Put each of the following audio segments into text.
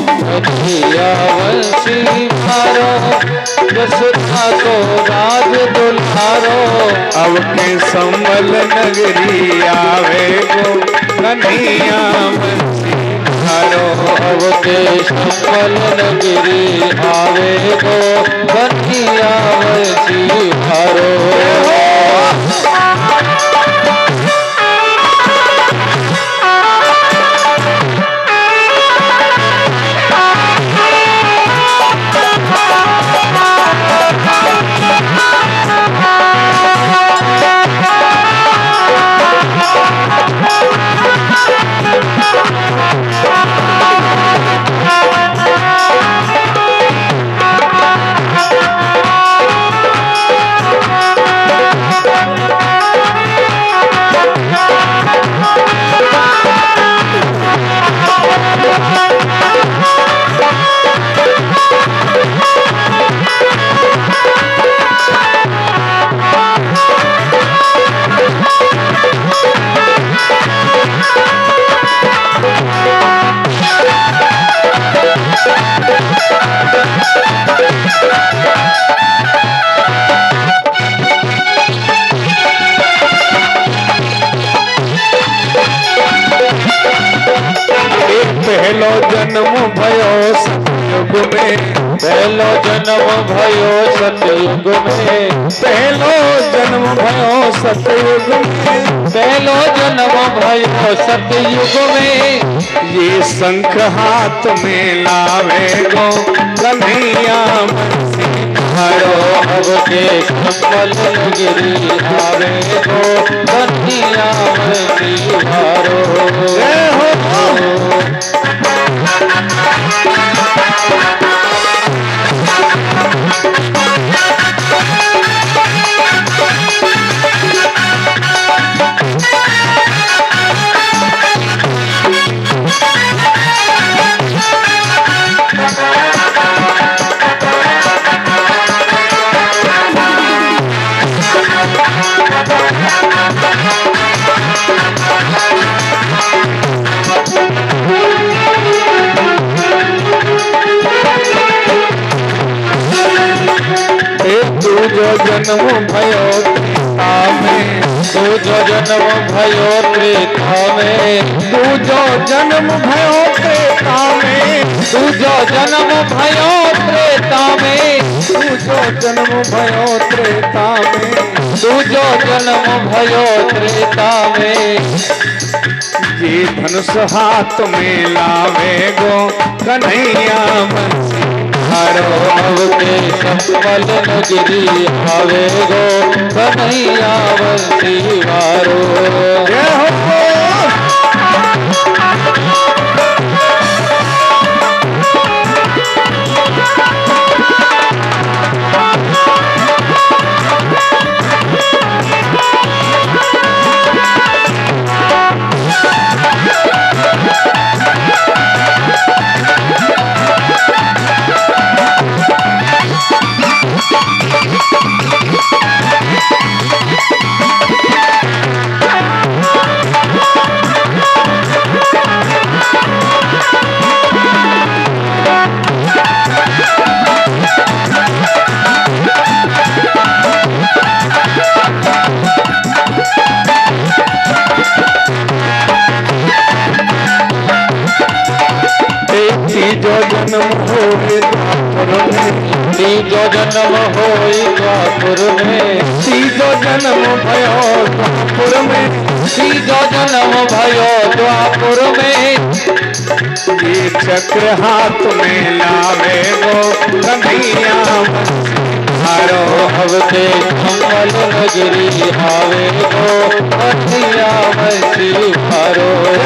कन्हैया वंशी मारो जसोदा को राज दुलारो। अब के संबल नगरी आवे गो कन्हैया वंशी मारो। अब के संबल नगरी आवे गो कन्हैया वंशी मारो। पहलो जन्म भयो सतयुग में। पहलो जन्म भयो सतयुग में। पहलो जन्म भयो सतयुग में। पहलो जन्म भयो सतयुग में। ये शंख हाथ में लावे गो कन्हैया वंशी मारो। अब के संबल नगरी आवे गो कन्हैया वंशी मारो। जय हो। जन्म भयो त्रेता में। दूजो जन्म भयो त्रेता में। दूजो जन्म भयो त्रेता में। दूजो जन्म भयो त्रेता में। दूजो जन्म भयो त्रेता में। दूजो जन्म भयो त्रेता में। ये धनुष हाथ में लावे गो कन्हैया वंशी मारो। अब के संबल नगरी आवे गो कन्हैया वंशी मारो। जय हो। तीजो जन्म होए द्वापर में। तीजो जन्म होई द्वापर में। तीजो जन्म भयो द्वापर में। तीजो जन्म भयो द्वापर में। ये चक्र हाथ में लावे गो कन्हैया वंशी मारो। अब के संबल नगरी आवे गो कन्हैया वंशी मारो।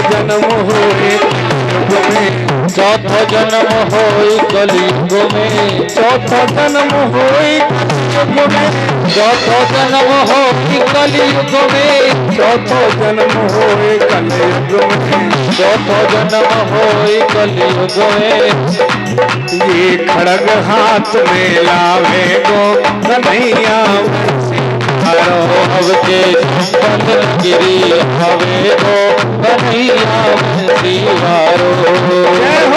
जन्म होए कलयुग में, चौथो जन्म होई कलयुग में, चौथा जन्म होए कलयुग में, चौथो जन्म होई कलयुग में, चौथो जन्म होए कलयुग में, चौथो जन्म होई कलयुग में। ये खड़ग हाथ में लावे गो कन्हैया हरो अब के संबंध गिरी हवे गो कन्हैया सिवारो। जय हो।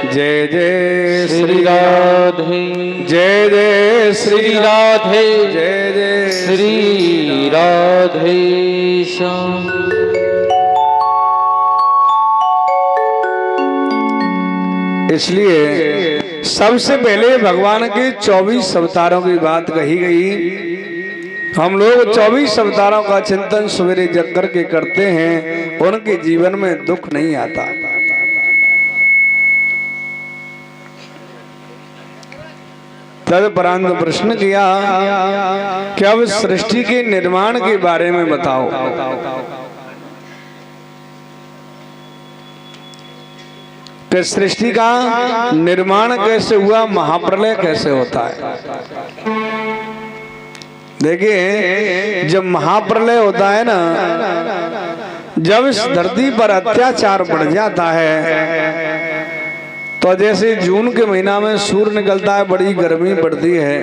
जय जय श्री राधे, जय जय श्री राधे, जय जय श्री राधे श्याम। इसलिए सबसे पहले भगवान के 24 अवतारों की बात कही गई। हम लोग 24 अवतारों का चिंतन सवेरे जग करके करते हैं, उनके जीवन में दुख नहीं आता। तदुपरांत प्रश्न किया कि अब सृष्टि के निर्माण के बारे में बताओ। कि सृष्टि का निर्माण कैसे हुआ, महाप्रलय कैसे होता है। देखिए, जब महाप्रलय होता है ना, जब इस धरती पर अत्याचार बढ़ जाता है, तो जैसे जून के महीना में सूर्य निकलता है, बड़ी गर्मी पड़ती है,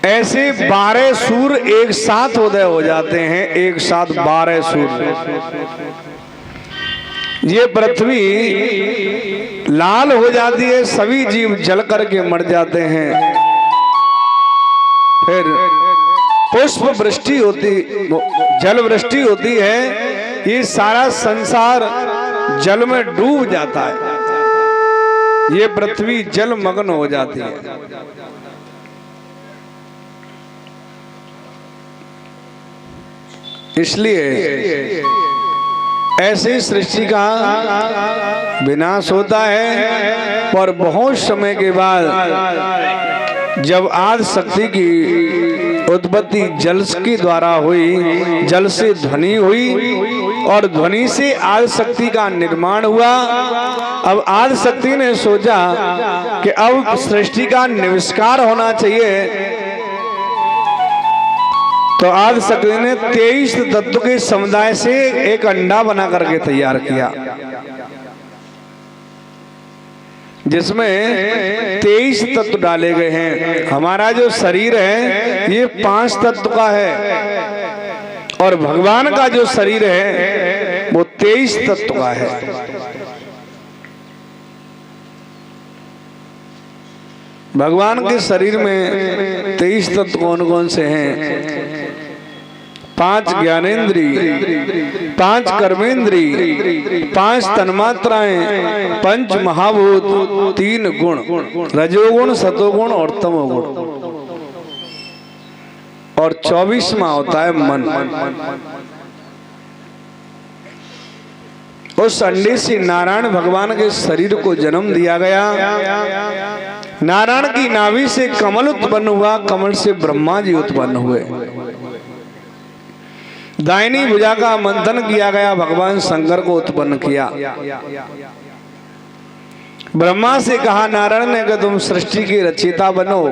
ऐसे 12 सूर्य एक साथ उदय हो जाते हैं, एक साथ 12 सूर्य। ये पृथ्वी लाल हो जाती है, सभी जीव जल करके मर जाते हैं। फिर पुष्प वृष्टि होती, जल वृष्टि होती है, ये सारा संसार जल में डूब जाता है, ये पृथ्वी जलमग्न हो जाती है। इसलिए ऐसी सृष्टि का विनाश होता है, और बहुत समय के बाद जब आदि शक्ति की उत्पत्ति जल के द्वारा हुई, जल से ध्वनि हुई और ध्वनि से आदि शक्ति का निर्माण हुआ। अब आदि शक्ति ने सोचा कि अब सृष्टि का निविष्कार होना चाहिए, तो आदि शक्ति ने 23 तत्व के समुदाय से एक अंडा बना करके तैयार किया, जिसमें 23 तत्व डाले गए हैं। हमारा जो शरीर है ये 5 तत्व का है, और भगवान का जो शरीर है वो 23 तत्व का है। भगवान के शरीर में 23 तत्व कौन कौन से हैं? 5 ज्ञानेंद्री, 5 कर्मेंद्री, 5 तन्मात्राएं, 5 महाभूत, 3 गुण, रजोगुण, सतोगुण और तमोगुण। और 24वां होता है मन। उस अंडे से नारायण भगवान के शरीर को जन्म दिया गया। नारायण की नाभि से कमल उत्पन्न हुआ, कमल से ब्रह्मा जी उत्पन्न हुए। दाहिनी भुजा का मंथन किया गया, भगवान शंकर को उत्पन्न किया। ब्रह्मा से कहा नारायण ने कि तुम सृष्टि की रचयिता बनो।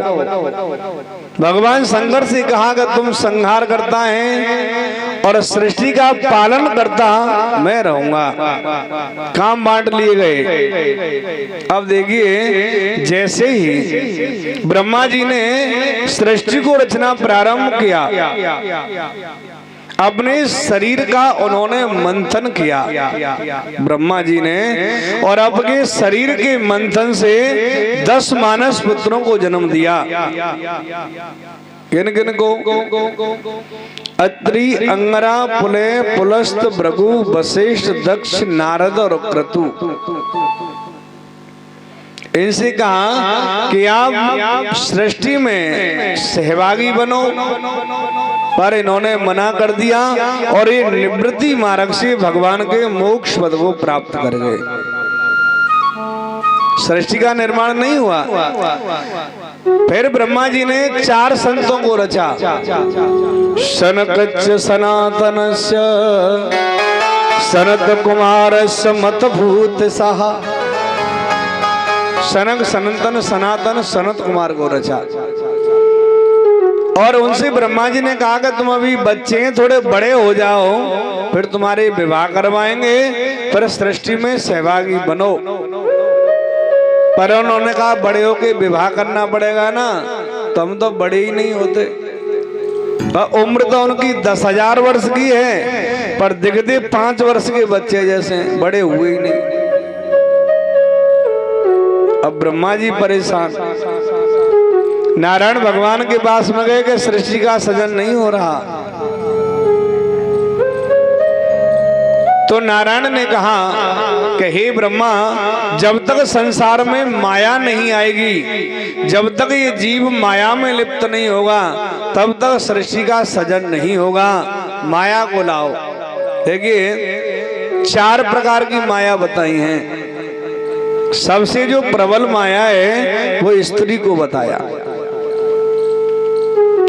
भगवान शंकर से कहा कि तुम संहार करता है और सृष्टि का पालन करता मैं रहूंगा। काम बांट लिए गए। अब देखिए, जैसे ही ब्रह्मा जी ने सृष्टि को रचना प्रारंभ किया, अपने शरीर का उन्होंने मंथन किया ब्रह्मा जी ने, और अपने शरीर के मंथन से 10 मानस पुत्रों को जन्म दिया। किन किन को? अत्रि, अंगरा, पुलय, पुलस्त, भृगु, वशिष्ठ, दक्ष, नारद और क्रतु। इनसे कहा कि आप सृष्टि में सहभागी बनो, पर इन्होंने मना कर दिया और ये निवृत्ति मार्ग से भगवान के मोक्ष पद को प्राप्त कर गए। सृष्टि का निर्माण नहीं हुआ। फिर ब्रह्मा जी ने 4 संतों को रचा। सनकच्च सनातनस्य सनत कुमारस्य मतभूत साहा। सनक, सनातन, सनातन, सनत कुमार को रचा। और उनसे ब्रह्मा जी ने कहा कि तुम अभी बच्चे हैं, थोड़े बड़े हो जाओ, फिर तुम्हारे विवाह करवाएंगे, फिर सृष्टि में सहभागी बनो। पर उन्होंने कहा बड़े होके विवाह करना पड़ेगा ना, तो हम तो बड़े ही नहीं होते। उम्र तो उनकी 10,000 वर्ष की है, पर दिखते 5 वर्ष के बच्चे जैसे, बड़े हुए ही नहीं। अब ब्रह्मा जी परेशान, नारायण भगवान के पास में गए कि सृष्टि का सृजन नहीं हो रहा। तो नारायण ने कहा कि हे ब्रह्मा, जब तक संसार में माया नहीं आएगी, जब तक ये जीव माया में लिप्त नहीं होगा, तब तक सृष्टि का सृजन नहीं होगा। माया को लाओ। देखिए, 4 प्रकार की माया बताई हैं। सबसे जो प्रबल माया है वो स्त्री को बताया।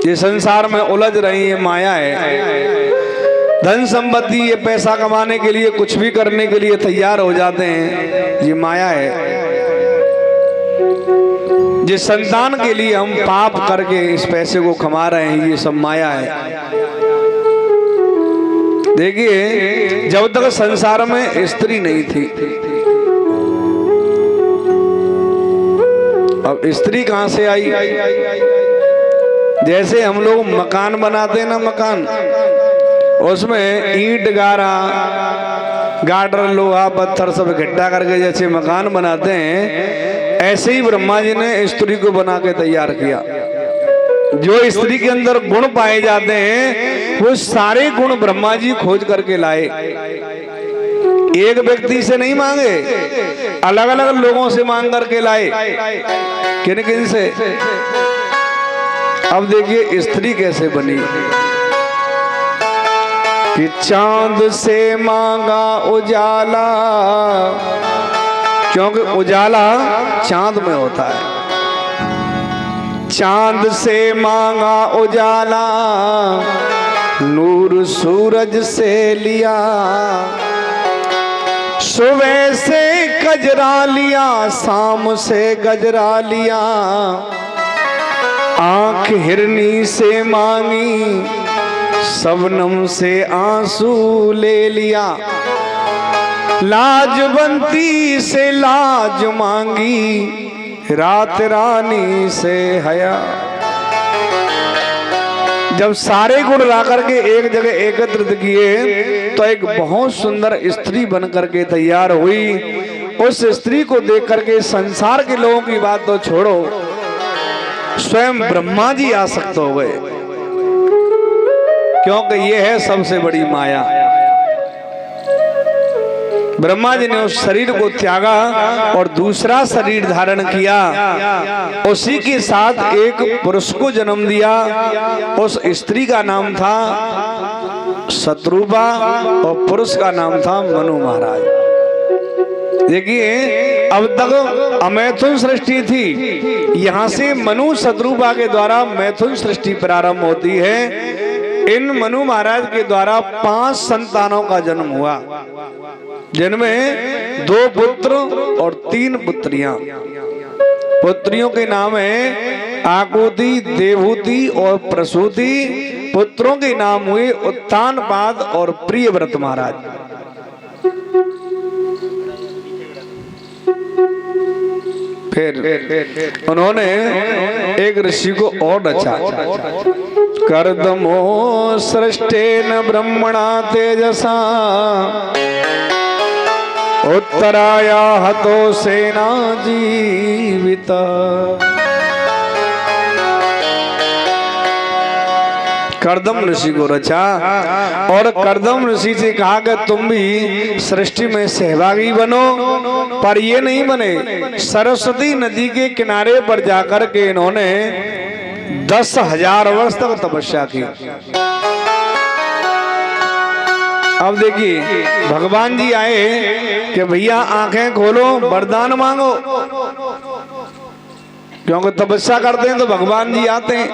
ये संसार में उलझ रही है माया है। धन संपत्ति, ये पैसा कमाने के लिए कुछ भी करने के लिए तैयार हो जाते हैं, ये माया है। जिस संतान के लिए हम पाप करके इस पैसे को कमा रहे हैं, ये सब माया है। देखिए, जब तक संसार में स्त्री नहीं थी, अब स्त्री कहां से आई? जैसे हम लोग मकान बनाते हैं ना, मकान, उसमें ईंट, गारा, गाटर, लोहा, पत्थर सब इकट्ठा करके जैसे मकान बनाते हैं, ऐसे ही ब्रह्मा जी ने स्त्री को बना के तैयार किया। जो स्त्री के अंदर गुण पाए जाते हैं, वो सारे गुण ब्रह्मा जी खोज करके लाए। एक व्यक्ति से नहीं मांगे, अलग अलग लोगों से मांग करके लाए। किन किन से? अब देखिए स्त्री कैसे बनी कि चांद से मांगा उजाला, क्योंकि उजाला चांद में होता है। चांद से मांगा उजाला, नूर सूरज से लिया, सुबह से गजरा लिया, शाम से गजरा लिया, आंख हिरनी से मांगी, शबनम से आंसू ले लिया, लाजवंती से लाज मांगी, रात रानी से हया। जब सारे गुण ला करके एक जगह एकत्रित किए तो एक बहुत सुंदर स्त्री बन करके तैयार हुई। उस स्त्री को देख करके संसार के लोगों की बात तो छोड़ो, स्वयं ब्रह्मा जी आसक्त हो गए, क्योंकि ये है सबसे बड़ी माया। ब्रह्मा जी ने उस शरीर को त्यागा और दूसरा शरीर धारण किया। उसी के साथ एक पुरुष को जन्म दिया। उस स्त्री का नाम था शत्रुपा और पुरुष का नाम था मनु महाराज। देखिए, अब तक अमैथुन सृष्टि थी, यहाँ से मनु शत्रुपा के द्वारा मैथुन सृष्टि प्रारंभ होती है। इन मनु महाराज के द्वारा 5 संतानों का जन्म हुआ, जिनमें 2 पुत्र और 3 पुत्रियां। पुत्रियों के नाम है आकुति, देवहूति और प्रसूति। पुत्रों के नाम हुए उत्तानपाद और प्रियव्रत महाराज। फिर उन्होंने एक ऋषि को और रचा। कर्दमो सृष्टेन ब्रह्मणा तेजसा उत्तराया हतो सेना जीविता। कर्दम ऋषि को रचा और कर्दम ऋषि से कहा कि तुम भी सृष्टि में सहभागी बनो। पर ये नहीं बने। सरस्वती नदी के किनारे पर जाकर के इन्होंने 10,000 वर्ष तक तपस्या की। अब देखिए, भगवान जी आए कि भैया आंखें खोलो, वरदान मांगो, क्योंकि तपस्या करते हैं तो भगवान जी आते हैं।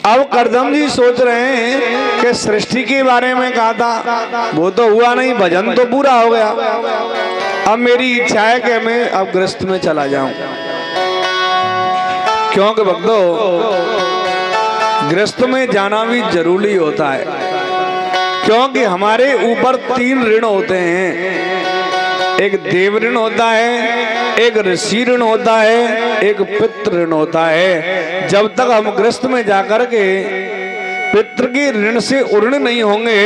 अब कर्दम जी सोच रहे हैं कि सृष्टि के बारे में कहा था, वो तो हुआ नहीं, भजन तो पूरा हो गया। अब मेरी इच्छा है कि मैं अब गृहस्थ में चला जाऊं, क्योंकि भक्तों गृहस्थ में जाना भी जरूरी होता है, क्योंकि हमारे ऊपर 3 ऋण होते हैं। एक देव ऋण होता है, एक ऋषि ऋण होता है, एक पितृ ऋण होता है। जब तक हम गृहस्थ में जाकर के पितृ के ऋण से उर्ण नहीं होंगे,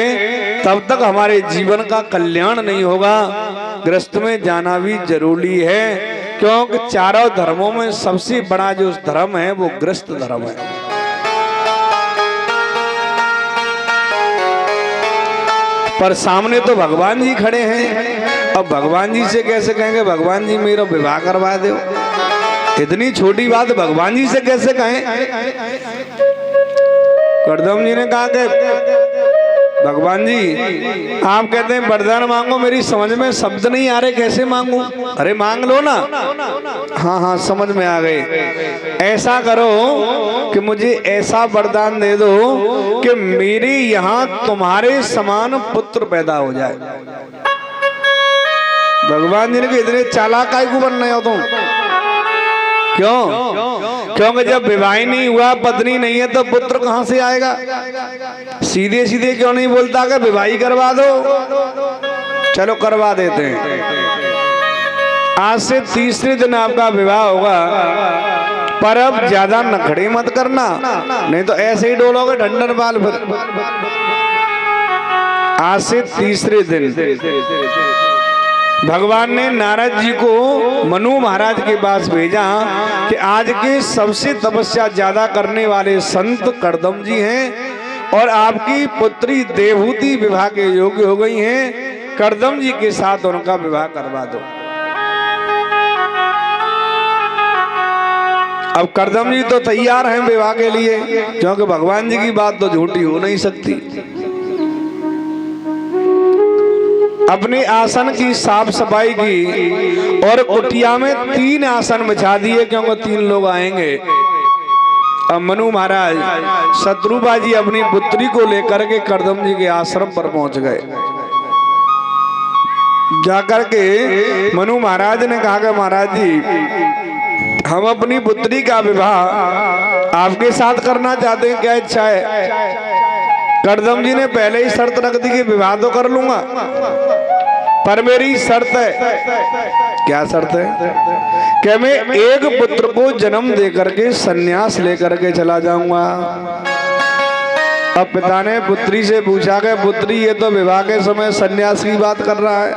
तब तक हमारे जीवन का कल्याण नहीं होगा। गृहस्थ में जाना भी जरूरी है, क्योंकि चारों धर्मों में सबसे बड़ा जो धर्म है वो गृहस्थ धर्म है। पर सामने तो भगवान जी खड़े हैं। अब भगवान जी से कैसे कहेंगे भगवान जी मेरा विवाह करवा दो? इतनी छोटी बात भगवान जी से कैसे कहें? कर्दम जी ने कहा कि भगवान जी आप कहते हैं वरदान मांगो, मेरी समझ में शब्द नहीं आ रहे, कैसे मांगू? अरे मांग लो ना। हाँ हाँ समझ में आ गए। ऐसा करो कि मुझे ऐसा वरदान दे दो कि मेरे यहाँ तुम्हारे समान पुत्र पैदा हो जाए। भगवान जी ने कहा इतने चालाक काहे को बन रहे हो तुम? क्यों? क्योंकि जब विवाह नहीं हुआ, पत्नी नहीं है, तो पुत्र कहां से आएगा? सीधे सीधे क्यों नहीं बोलता कि विवाह करवा दो? चलो करवा देते हैं। आज से 3रे दिन आपका विवाह होगा, पर अब ज्यादा नखड़े मत करना, नहीं तो ऐसे ही डोलोगे ढंडन बाल। आज से 3रे दिन भगवान ने नारद जी को मनु महाराज के पास भेजा कि आज के सबसे तपस्या ज्यादा करने वाले संत कर्दम जी हैं और आपकी पुत्री देवहूति विवाह के योग्य हो गई हैं। कर्दम जी के साथ उनका विवाह करवा दो। अब कर्दम जी तो तैयार हैं विवाह के लिए, क्योंकि भगवान जी की बात तो झूठी हो नहीं सकती। अपने आसन की साफ सफाई की और कुटिया में 3 आसन बिछा दिए, क्योंकि 3 लोग आएंगे। अब मनु महाराज शत्रुपा जी अपनी पुत्री को लेकर के कर्दम जी के आश्रम पर पहुंच गए। जाकर के मनु महाराज ने कहा कि महाराज जी हम अपनी पुत्री का विवाह आपके साथ करना चाहते हैं, क्या इच्छा है? कर्दम जी ने पहले ही शर्त रख दी कि विवाह तो कर लूंगा, पर मेरी शर्त है। क्या शर्त है? कि मैं एक पुत्र को जन्म दे करके सन्यास लेकर के चला जाऊंगा। अब पिता ने पुत्री से पूछा कि पुत्री ये तो विवाह के समय सन्यास की बात कर रहा है।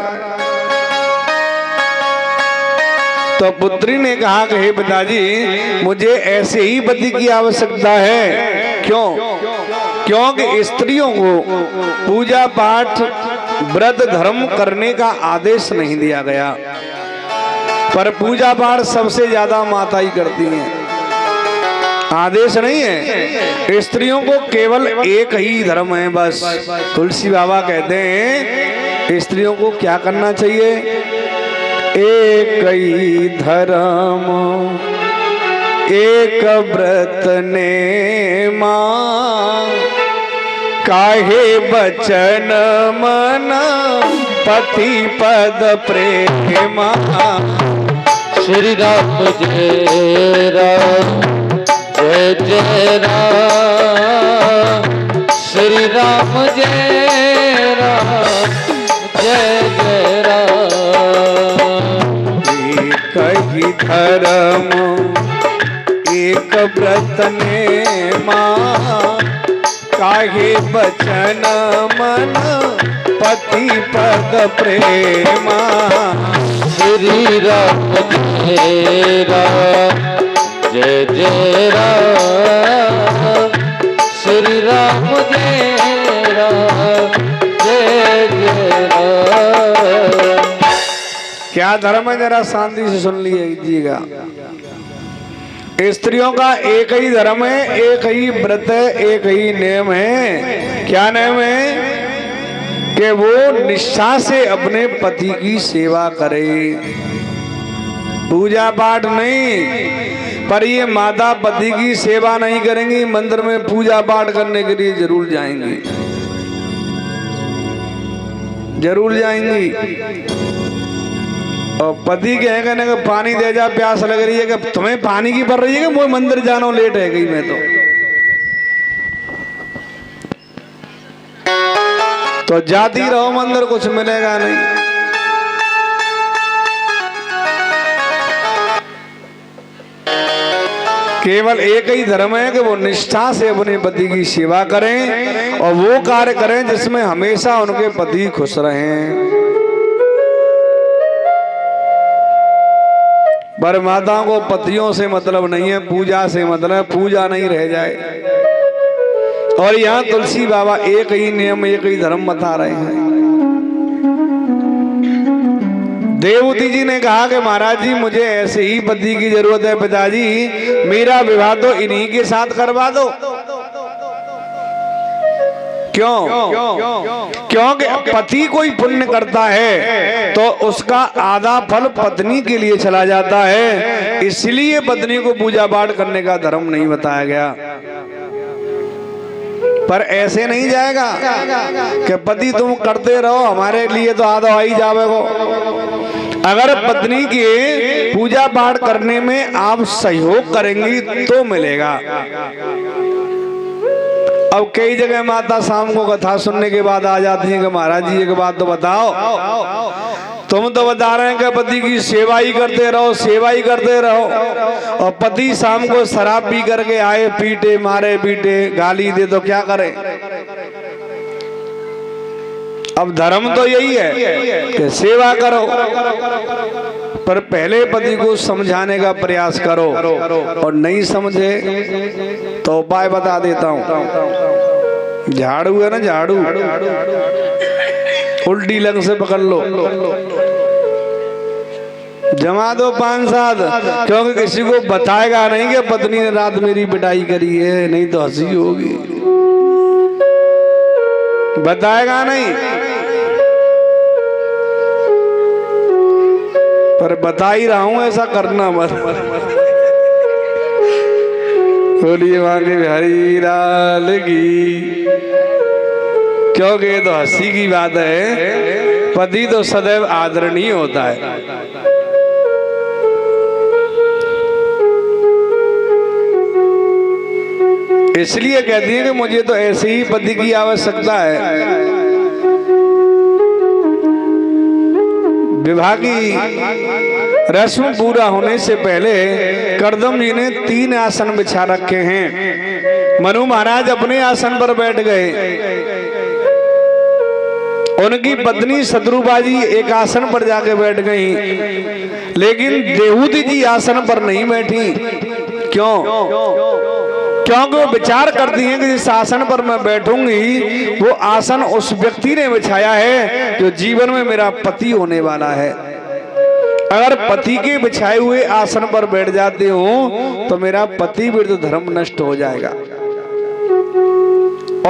तो पुत्री ने कहा कि हे पिताजी मुझे ऐसे ही पति की आवश्यकता है। क्यों? क्योंकि स्त्रियों को पूजा पाठ व्रत धर्म करने का आदेश नहीं दिया गया, पर पूजा पाठ सबसे ज्यादा माता ही करती हैं। आदेश नहीं है, स्त्रियों को केवल एक ही धर्म है बस। तुलसी बाबा कहते हैं स्त्रियों को क्या करना चाहिए? एक ही धर्म एक व्रत ने मां, काहे बचन मन पति पद प्रेमा। श्री राम जय राम जय जय राम, श्री राम जय राम जय जय राम। एक ही धर्म एक व्रत ने मां, काहे बचन मन पति पद प्रेमा। श्री राम जय राम जय जय राम, श्री राम जय राम जय जय राम। क्या धर्म है? जरा शांति से सुन लीजिएगा। स्त्रियों का एक ही धर्म है, एक ही व्रत है, एक ही नियम है। क्या नियम है? कि वो निष्ठा से अपने पति की सेवा करे, पूजा पाठ नहीं। पर ये माता पति की सेवा नहीं करेंगी, मंदिर में पूजा पाठ करने के लिए जरूर जाएंगी, जरूर जाएंगी। और पति कहने का पानी दे जा, प्यास लग रही है, कि तुम्हें पानी की पड़ रही है कि मुझे मंदिर जाना लेट है गई मैं तो जाती रहो मंदिर, कुछ मिलेगा नहीं। केवल एक ही धर्म है कि वो निष्ठा से अपने पति की सेवा करें और वो कार्य करें जिसमें हमेशा उनके पति खुश रहें। पर माताओं को पतियों से मतलब नहीं है, पूजा से मतलब, पूजा नहीं रह जाए। और यहाँ तुलसी बाबा एक ही नियम एक ही धर्म बता रहे हैं। देवती जी ने कहा कि महाराज जी मुझे ऐसे ही पति की जरूरत है पिताजी, मेरा विवाह तो इन्हीं के साथ करवा दो। क्यों? क्योंकि पति कोई पुण्य करता है तो उसका आधा फल पत्नी के लिए चला जाता है, इसलिए पत्नी को पूजा पाठ करने का धर्म नहीं बताया गया। पर ऐसे नहीं जाएगा कि पति तुम करते रहो, हमारे लिए तो आधा आई जावेगो। अगर पत्नी के पूजा पाठ करने में आप सहयोग करेंगी तो मिलेगा। अब कई जगह माता शाम को कथा सुनने के बाद आ जाती है कि महाराज जी एक बात तो बताओ, तुम तो बता रहे हैं कि पति की सेवा ही करते रहो, सेवा ही करते रहो, और पति शाम को शराब पी करके आए, पीटे मारे पीटे गाली दे, तो क्या करें? अब धर्म तो यही है कि सेवा करो, पर पहले पति को समझाने का प्रयास करो, और नहीं समझे तो उपाय बता देता हूं। झाड़ू है ना, झाड़ू उल्टी लंग से पकड़ लो, जमा दो 5-7, क्योंकि किसी को बताएगा नहीं कि पत्नी ने रात मेरी पिटाई करी है, नहीं तो हंसी होगी, बताएगा नहीं। पर बता ही रहा हूं, ऐसा करना मत। बोलिए मांगे बिहारी लाल की, क्योंकि ये तो हंसी की बात है, पति तो सदैव आदरणीय होता है। इसलिए कहती है कि मुझे तो ऐसे ही पति की आवश्यकता है। विवाह की रस्म पूरा होने से पहले करदम जी ने 3 आसन बिछा रखे हैं। मनु महाराज अपने आसन पर बैठ गए, उनकी पत्नी शत्रुपा जी एक आसन पर जाके बैठ गई, लेकिन देहूती जी आसन पर नहीं बैठी। क्यों? क्योंकि वो विचार करती हैं कि जिस आसन पर मैं बैठूंगी वो आसन उस व्यक्ति ने बिछाया है जो जीवन में मेरा पति होने वाला है। अगर पति के बिछाए हुए आसन पर बैठ जाते हो तो मेरा पति विरुद्ध धर्म नष्ट हो जाएगा,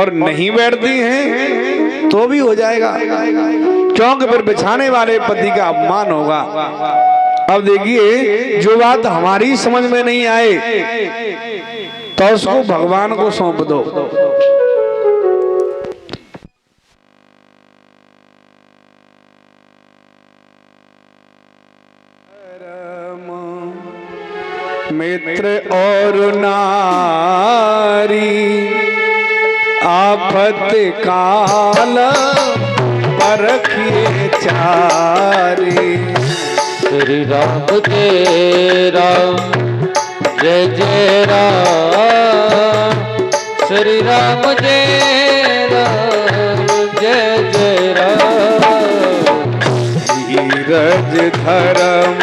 और नहीं बैठती हैं तो भी हो जाएगा, क्योंकि फिर बिछाने वाले पति का अपमान होगा। अब देखिए, जो बात हमारी समझ में नहीं आए तो उसको भगवान को सौंप दो। मित्र और नारी आफत काल परखिए चारी। श्री राम जय राम जय जय राम, श्री राम जय राम जय जय राम। धीरज धर्म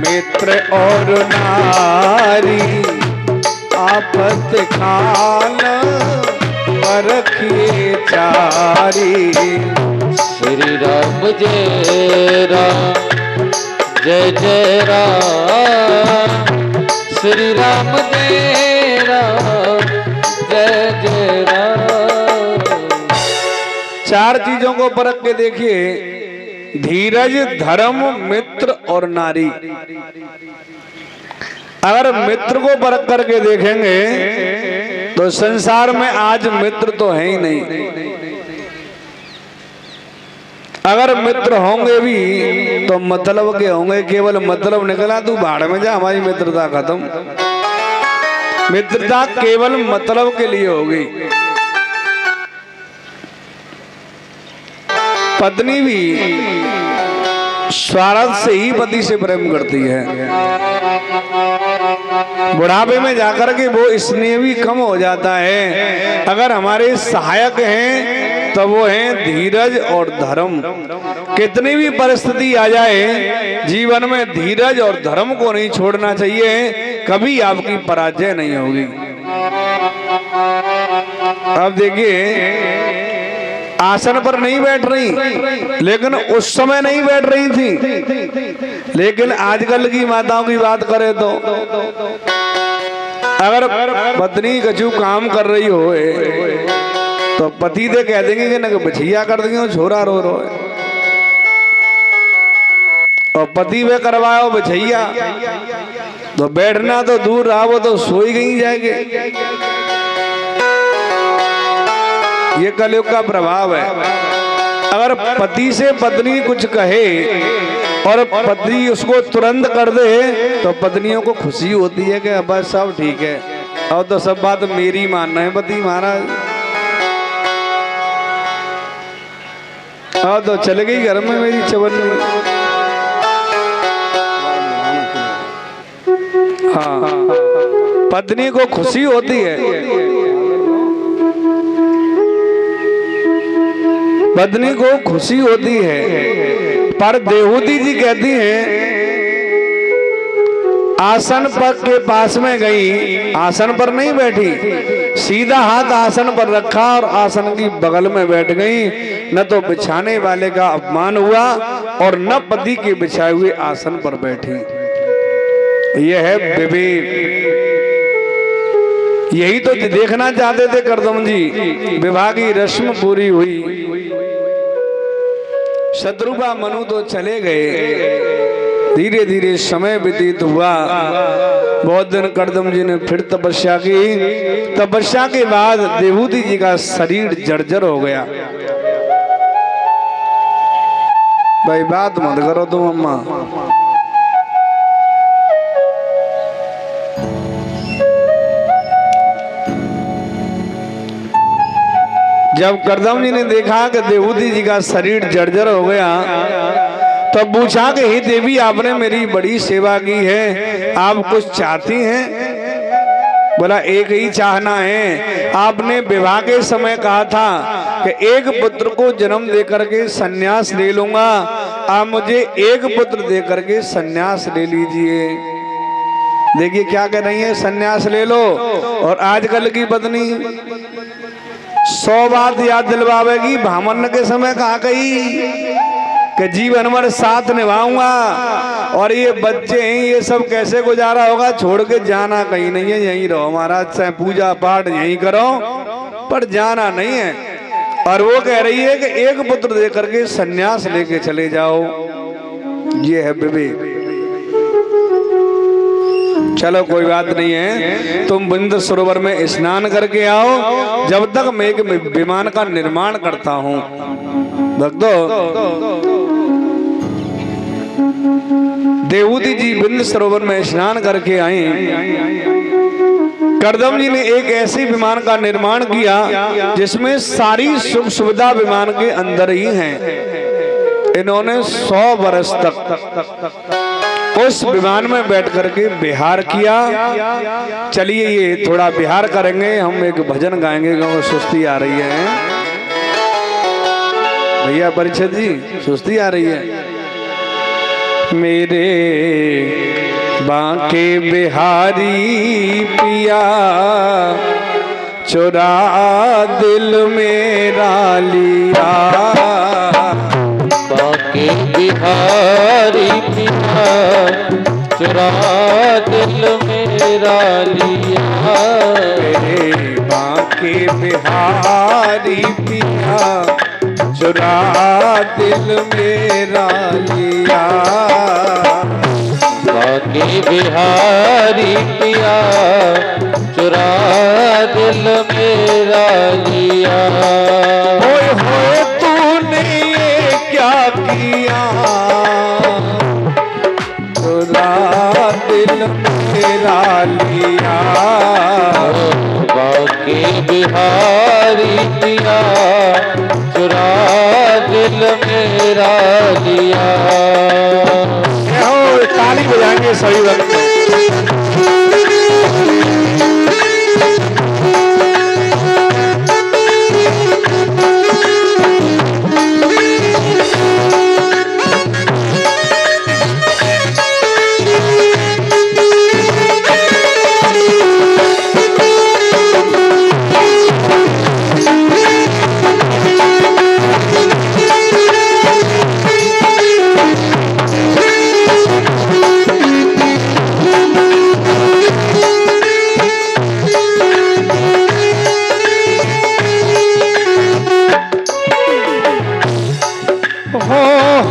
मित्र और नारी आफत काल परखिए चारी। श्री राम जय राम जय जय राम, श्री राम जय राम जय जय राम। चार चीजों को परख के देखिए, धीरज, धर्म, मित्र और नारी। अगर मित्र को परख करके देखेंगे तो संसार में आज मित्र तो है ही नहीं। अगर मित्र होंगे भी तो मतलब के होंगे, केवल मतलब निकला तू भाड़ में जा, हमारी मित्रता खत्म। मित्रता केवल मतलब के लिए होगी। पत्नी भी स्वार्थ से ही पति से प्रेम करती है। बुढ़ापे में जाकर के वो स्नेह भी कम हो जाता है। अगर हमारे सहायक हैं तो वो हैं धीरज और धर्म। कितनी भी परिस्थिति आ जाए, जीवन में धीरज और धर्म को नहीं छोड़ना चाहिए, कभी आपकी पराजय नहीं होगी। अब देखिए, आसन पर नहीं बैठ रही, लेकिन उस समय नहीं बैठ रही थी। लेकिन आजकल की माताओं की बात करें तो अगर पत्नी कछु काम कर रही हो तो पति दे कह देंगे कि न बछिया कर देंगे, छोरा रो रो है, और पति वे करवाओ बछैया तो बैठना तो दूर रहा, वो तो सोई गई जाएगी। ये कलयुग का प्रभाव है। अगर पति से पत्नी कुछ कहे और पत्नी उसको तुरंत कर दे तो पत्नियों को खुशी होती है कि अब सब ठीक है, और तो सब बात मेरी मानना है पति महाराज, और तो चले गई घर में मेरी चवन्नी। हाँ, पत्नी को खुशी होती है, पत्नी को खुशी होती है। पर देहूती जी कहती हैं, आसन पर के पास में गई, आसन पर नहीं बैठी, सीधा हाथ आसन पर रखा और आसन की बगल में बैठ गई। न तो बिछाने वाले का अपमान हुआ और न पति के बिछाए हुए आसन पर बैठी। यह है विवेक। यही तो देखना चाहते थे करदम जी। विवाह की रस्म पूरी हुई, शत्रुघ्न मनु तो चले गए, धीरे धीरे समय व्यतीत हुआ। बहुत दिन करदम जी ने फिर तपस्या की। तपस्या के बाद देवहूति जी का शरीर जर्जर हो गया। भाई बात मत करो तुम अम्मा। जब करदम जी ने देखा कि देवहूति जी का शरीर जर्जर हो गया तो पूछा कि हे देवी, आपने मेरी बड़ी सेवा की है, आप कुछ चाहती हैं? बोला एक ही चाहना है। आपने विवाह के समय कहा था कि एक पुत्र को जन्म देकर के सन्यास ले लूंगा, आप मुझे एक पुत्र देकर के सन्यास ले लीजिए। देखिए क्या कह रही है, सन्यास ले लो। और आजकल की पत्नी 100 बात याद दिलवावेगी, भामन के समय कहा कही कि जीवन भर साथ निभाऊंगा। और ये बच्चे हैं, ये सब कैसे गुजारा होगा, छोड़ के जाना कहीं नहीं है, यहीं रहो महाराज, चाहे पूजा पाठ यहीं करो पर जाना नहीं है। और वो कह रही है कि एक पुत्र दे करके सन्यास लेके चले जाओ, ये है विवेक। चलो कोई बात नहीं है, तुम बिंद सरोवर में स्नान करके आओ, जब तक मैं एक विमान का निर्माण करता हूँ। भक्तों, देवूति जी बिंद सरोवर में स्नान करके आए। करदम जी ने एक ऐसी विमान का निर्माण किया जिसमें सारी सुख सुविधा विमान के अंदर ही है। इन्होंने 100 वर्ष तक उस विमान में बैठ करके विहार किया। चलिए ये थोड़ा विहार करेंगे, हम एक भजन गाएंगे क्योंकि सुस्ती आ रही है। भैया परिषद जी, सुस्ती आ रही है। मेरे बांके बिहारी पिया, चुरा दिल मेरा लिया। बांके बिहारी पिया, चुरा दिल मेरा लिया। मेरे बांके बिहारी पिया, चुरा दिल मेरा लिया। बांके बिहारी पिया, चुरा दिल मेरा लिया। होए तूने ये क्या किया, चुरा दिल मेरा लिया। बांके बिहारी पिया, चुरा दिल मेरा लिया। ताली बजाएंगे सभी वक्त।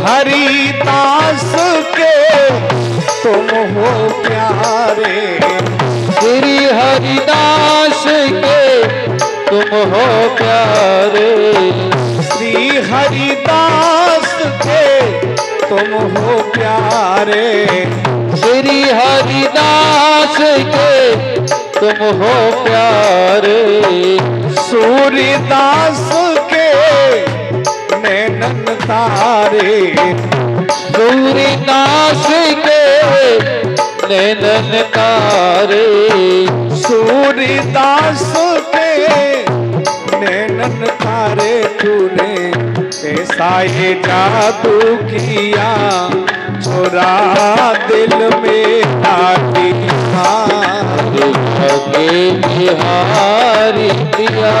हरिदास के तुम हो प्यारे, श्री हरिदास के तुम हो प्यारे। श्री हरिदास के तुम हो प्यारे। श्री हरिदास के तुम हो प्यारे। सूर्यदास के नैनन तारे। सूर्यदास के नैनन तारे। सूर्यदास के नैनन तारे। तूने ऐसा ये जादू किया, चुरा दिल मेरा लिया। बांके बिहारी पिया,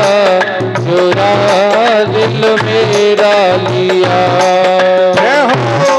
चुरा दिल मेरा लिया। जय हो।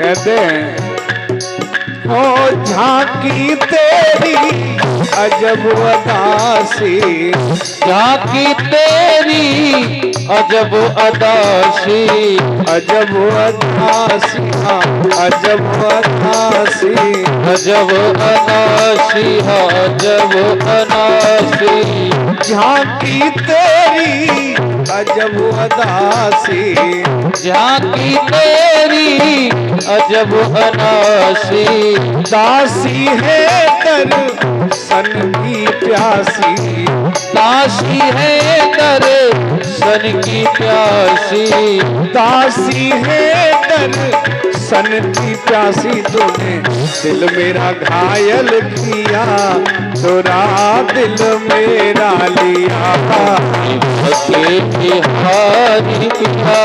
कहते हैं, ओ झांकी तेरी अजब अदासी, झांकी तेरी अजब अदासी, अजब अदासी, हाँ अजब अदासी, अजब अनासी, अजब अनासी। झांकी तेरी अजब अदासी, झांकी तेरी अजब अनासी। दासी है दर्शन की प्यासी, दासी है दर्शन की प्यासी, दासी है दर्शन की प्यासी। तूने दिल मेरा घायल किया, चुरा दिल मेरा लिया। के बिहारी पिया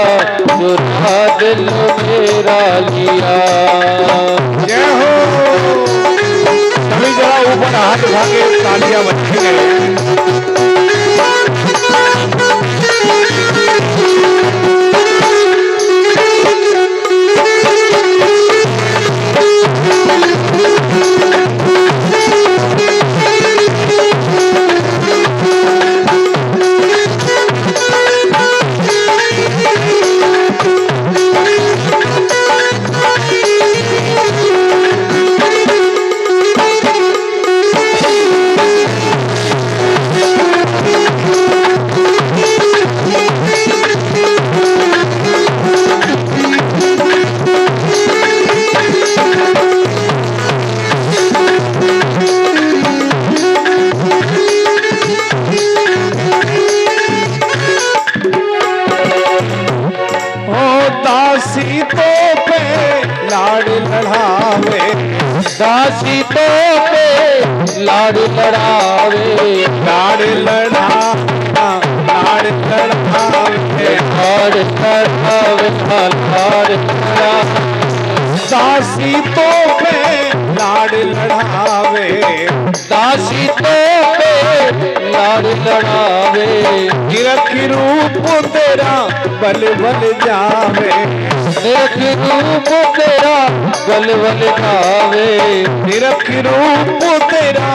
चुरा दिल मेरा लिया। जय हो। सभी जरा ऊपर हाथ उठा के तालियां बजेंगे। दासी तो पे लाड़ लड़ावे, दासी तो पे लाड़ लड़ावे, लाड़ लड़ा लाड़ लड़ावे, लाड़ लड़ावे, लाड़ लड़ावे। दासी तो पे लाड़ लड़ावे, दासी तो पे लाड़ लड़ावे। गिरख रूप तेरा बल बल जावे, निरख रूप तेरा बल बल जावे, निरख रूप तेरा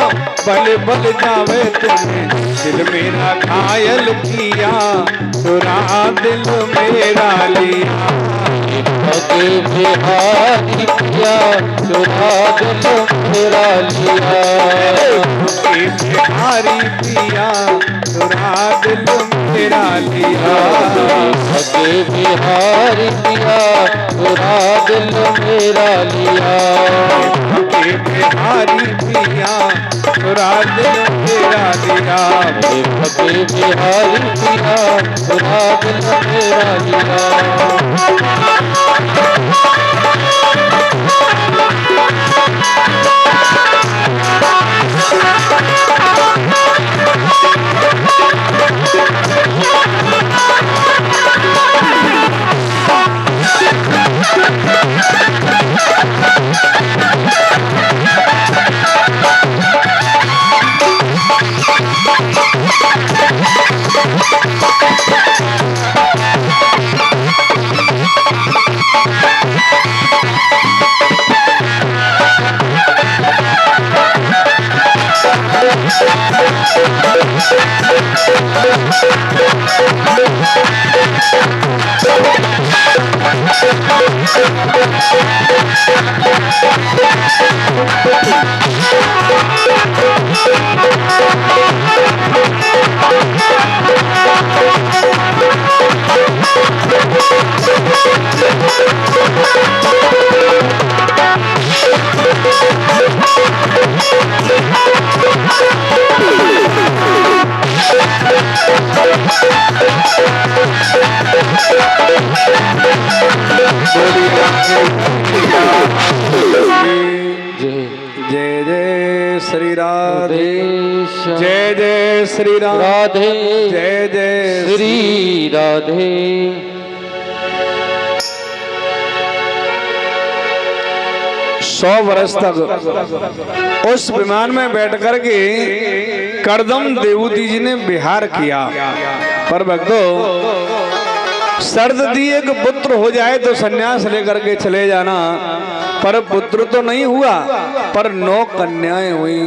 बल बल जावे। तूने दिल मेरा घायल किया, चुरा दिल मेरा लिया। अगे बिहारी पिया चुरा दिल मेरा लिया। बिहारी पिया चुरा दिल मेरा लिया। अगे बिहारी पिया चुरा दिल मेरा लिया। बिहारी पिया चुरा दिल मेरा लिया। अगे बिहारी पिया चुरा दिल मेरा लिया। जय जय श्री राधे, श्याम। जय जय श्री राधे, जय जय श्री राधे। 100 वर्ष तक उस विमान में बैठ कर के करदम देवूती जी ने विहार किया। पर भक्तों, शर्त दी एक पुत्र हो जाए तो सन्यास लेकर के चले जाना। पर पुत्र तो नहीं हुआ, पर 9 कन्याएं हुई।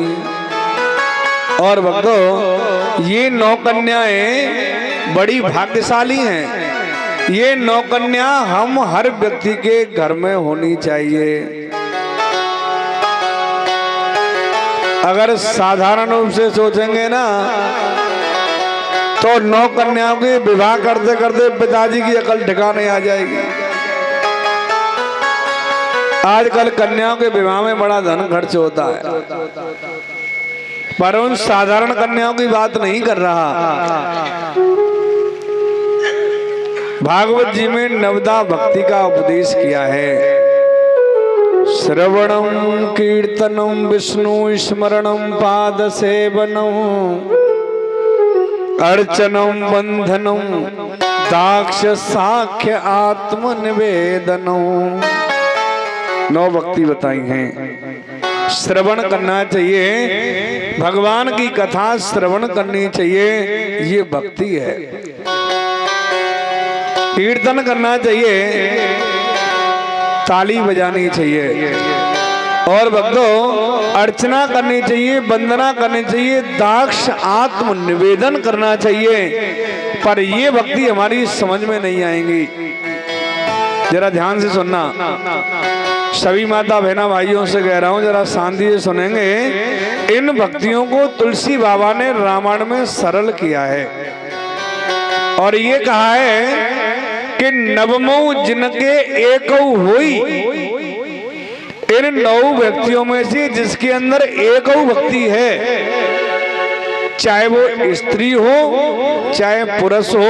और भक्तों ये 9 कन्याएं बड़ी भाग्यशाली हैं। ये 9 कन्या हम हर व्यक्ति के घर में होनी चाहिए। अगर साधारण रूप से सोचेंगे ना तो 9 कन्याओं के विवाह करते करते पिताजी की अकल ठिकाने आ जाएगी। आजकल कन्याओं के विवाह में बड़ा धन खर्च होता है, पर उन साधारण कन्याओं की बात नहीं कर रहा। भागवत जी में नवदा भक्ति का उपदेश किया है। श्रवणम कीर्तनम विष्णु स्मरणम पाद सेवनम अर्चनम बंधनम दाक्ष साख्य आत्मनिवेदनम। 9 भक्ति बताई हैं। श्रवण करना चाहिए, भगवान की कथा श्रवण करनी चाहिए, ये भक्ति है। कीर्तन करना चाहिए, ताली बजानी चाहिए, और भक्तों अर्चना करनी चाहिए, वंदना करनी चाहिए, दाक्ष आत्म निवेदन करना चाहिए। पर ये भक्ति हमारी समझ में नहीं आएंगी। जरा ध्यान से सुनना, सभी माता बहना भाइयों से कह रहा हूं, जरा शांति से सुनेंगे। इन भक्तियों को तुलसी बाबा ने रामायण में सरल किया है और ये कहा है कि नवमो जिनके एकौ होई। इन 9 व्यक्तियों में से जिसके अंदर एकौ भक्ति है, चाहे वो स्त्री हो चाहे पुरुष हो,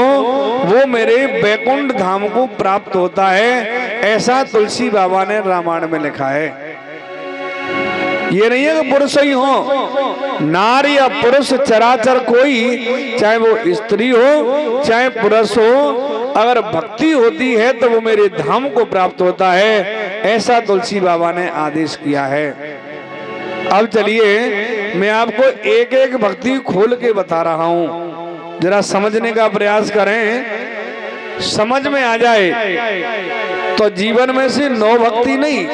वो मेरे बैकुंठ धाम को प्राप्त होता है। ऐसा तुलसी बाबा ने रामायण में लिखा है। ये नहीं है कि पुरुष ही हो, नारी या पुरुष चराचर कोई, चाहे वो स्त्री हो चाहे पुरुष हो, अगर भक्ति होती है तो वो मेरे धाम को प्राप्त होता है। ऐसा तुलसी बाबा ने आदेश किया है। अब चलिए मैं आपको एक एक भक्ति खोल के बता रहा हूं, जरा समझने का प्रयास करें। समझ में आ जाए तो जीवन में से 9 भक्ति नहीं,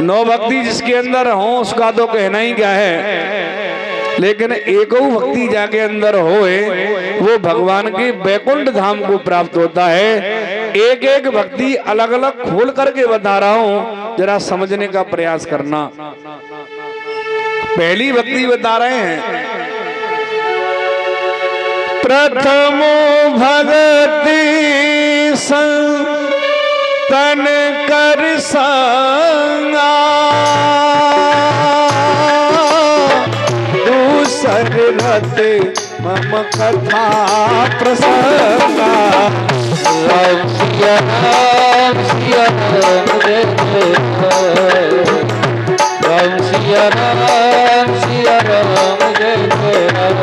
9 भक्ति जिसके अंदर हो उसका तो कहना ही क्या है, लेकिन एको भक्ति जाके अंदर होए वो भगवान के बैकुंठ धाम को प्राप्त होता है। एक एक भक्ति अलग अलग खोल करके बता रहा हूं, जरा समझने का प्रयास करना। पहली भक्ति बता रहे हैं, प्रथमो भगति संतन कर संगा, दूसर रत मम कथा प्रसंगा। राम सिया राम सिया राम जय जय राम सिया राम जय जय राम।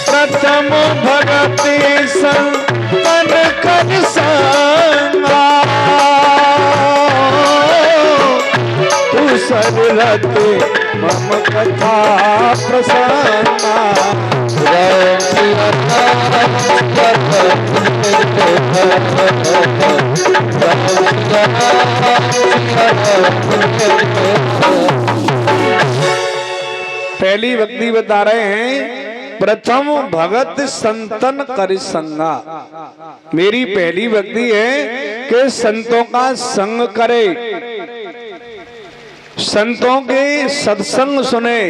प्रथम भगति संतन कर संगा, दूसर रत मम कथा प्रसंगा। राम सिया राम पहली भक्ति बता रहे हैं, प्रथम भगत संतन कर संगा। मेरी पहली भक्ति है कि संतों का संग करे, संतों के सत्संग सुने,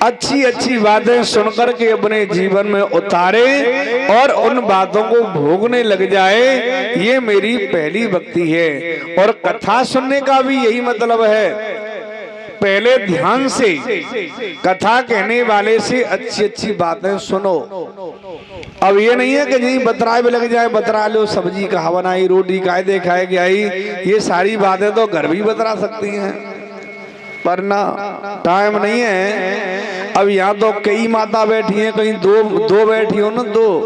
अच्छी अच्छी बातें सुनकर के अपने जीवन में उतारे और उन बातों को भोगने लग जाए। ये मेरी पहली भक्ति है। और कथा सुनने का भी यही मतलब है, पहले ध्यान से कथा कहने वाले से अच्छी अच्छी बातें सुनो। अब ये नहीं है कि जी बतराए भी लग जाए, बतरा लो, सब्जी कहा बनाई, रोटी कायदे खाए के आई, ये सारी बातें तो घर भी बतरा सकती हैं, पर ना टाइम नहीं है। अब यहाँ तो कई माता बैठी हैं, कहीं दो बैठी हो ना, 2।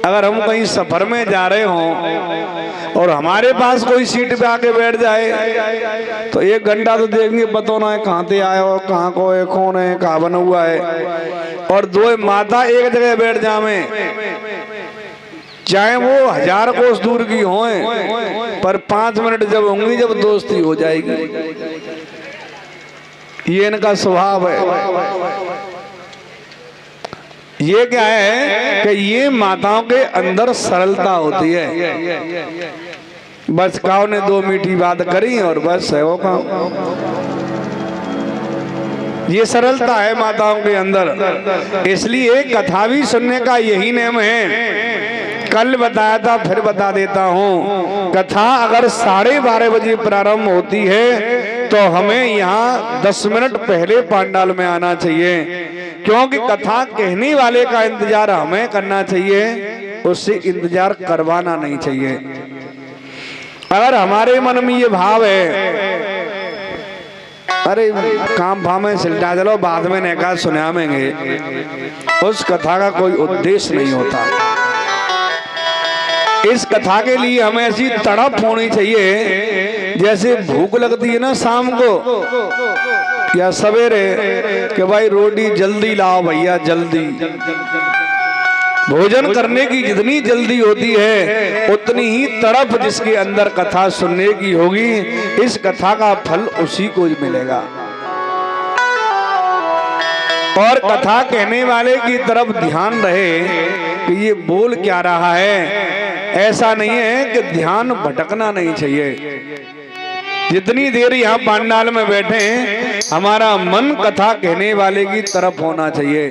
अगर हम कहीं सफर में जा रहे हों और हमारे पास कोई सीट पे आके बैठ जाए तो 1 घंटा तो देखेंगे, पता ना है कहाँ से आए हो, कहाँ को है, कौन है, कहाँ बना हुआ है। और 2 माता एक जगह बैठ जावे, चाहे वो 1000 कोस दूर की हों, पर 5 मिनट जब होंगी, जब दोस्ती हो जाएगी। ये इनका स्वभाव है। ये क्या है कि ये माताओं के अंदर सरलता होती है। बस काऊ ने दो मीठी बात करी और बस है वो काम। ये सरलता है माताओं के अंदर, इसलिए कथा भी सुनने का यही नियम है। कल बताया था, फिर बता देता हूँ। कथा अगर 12:30 बजे प्रारंभ होती है तो हमें यहाँ 10 मिनट पहले पंडाल में आना चाहिए, क्योंकि कथा कहने वाले का इंतजार हमें करना चाहिए, उससे इंतजार करवाना नहीं चाहिए। अगर हमारे मन में ये भाव है अरे काम फामे सिलटा चलो बाद में नेका सुनावेंगे, उस कथा का कोई उद्देश्य नहीं होता। इस कथा के लिए हमें ऐसी तड़प होनी चाहिए, जैसे भूख लगती है ना शाम को या सवेरे कि भाई रोटी जल्दी लाओ भैया जल्दी। भोजन करने की जितनी जल्दी होती है उतनी ही तड़प जिसके अंदर कथा सुनने की होगी, इस कथा का फल उसी को मिलेगा। और कथा कहने वाले की तरफ ध्यान रहे कि ये बोल क्या रहा है। ऐसा नहीं है कि ध्यान भटकना नहीं चाहिए। जितनी देर यहाँ पंडाल में बैठे हैं हमारा मन कथा कहने वाले की तरफ होना चाहिए,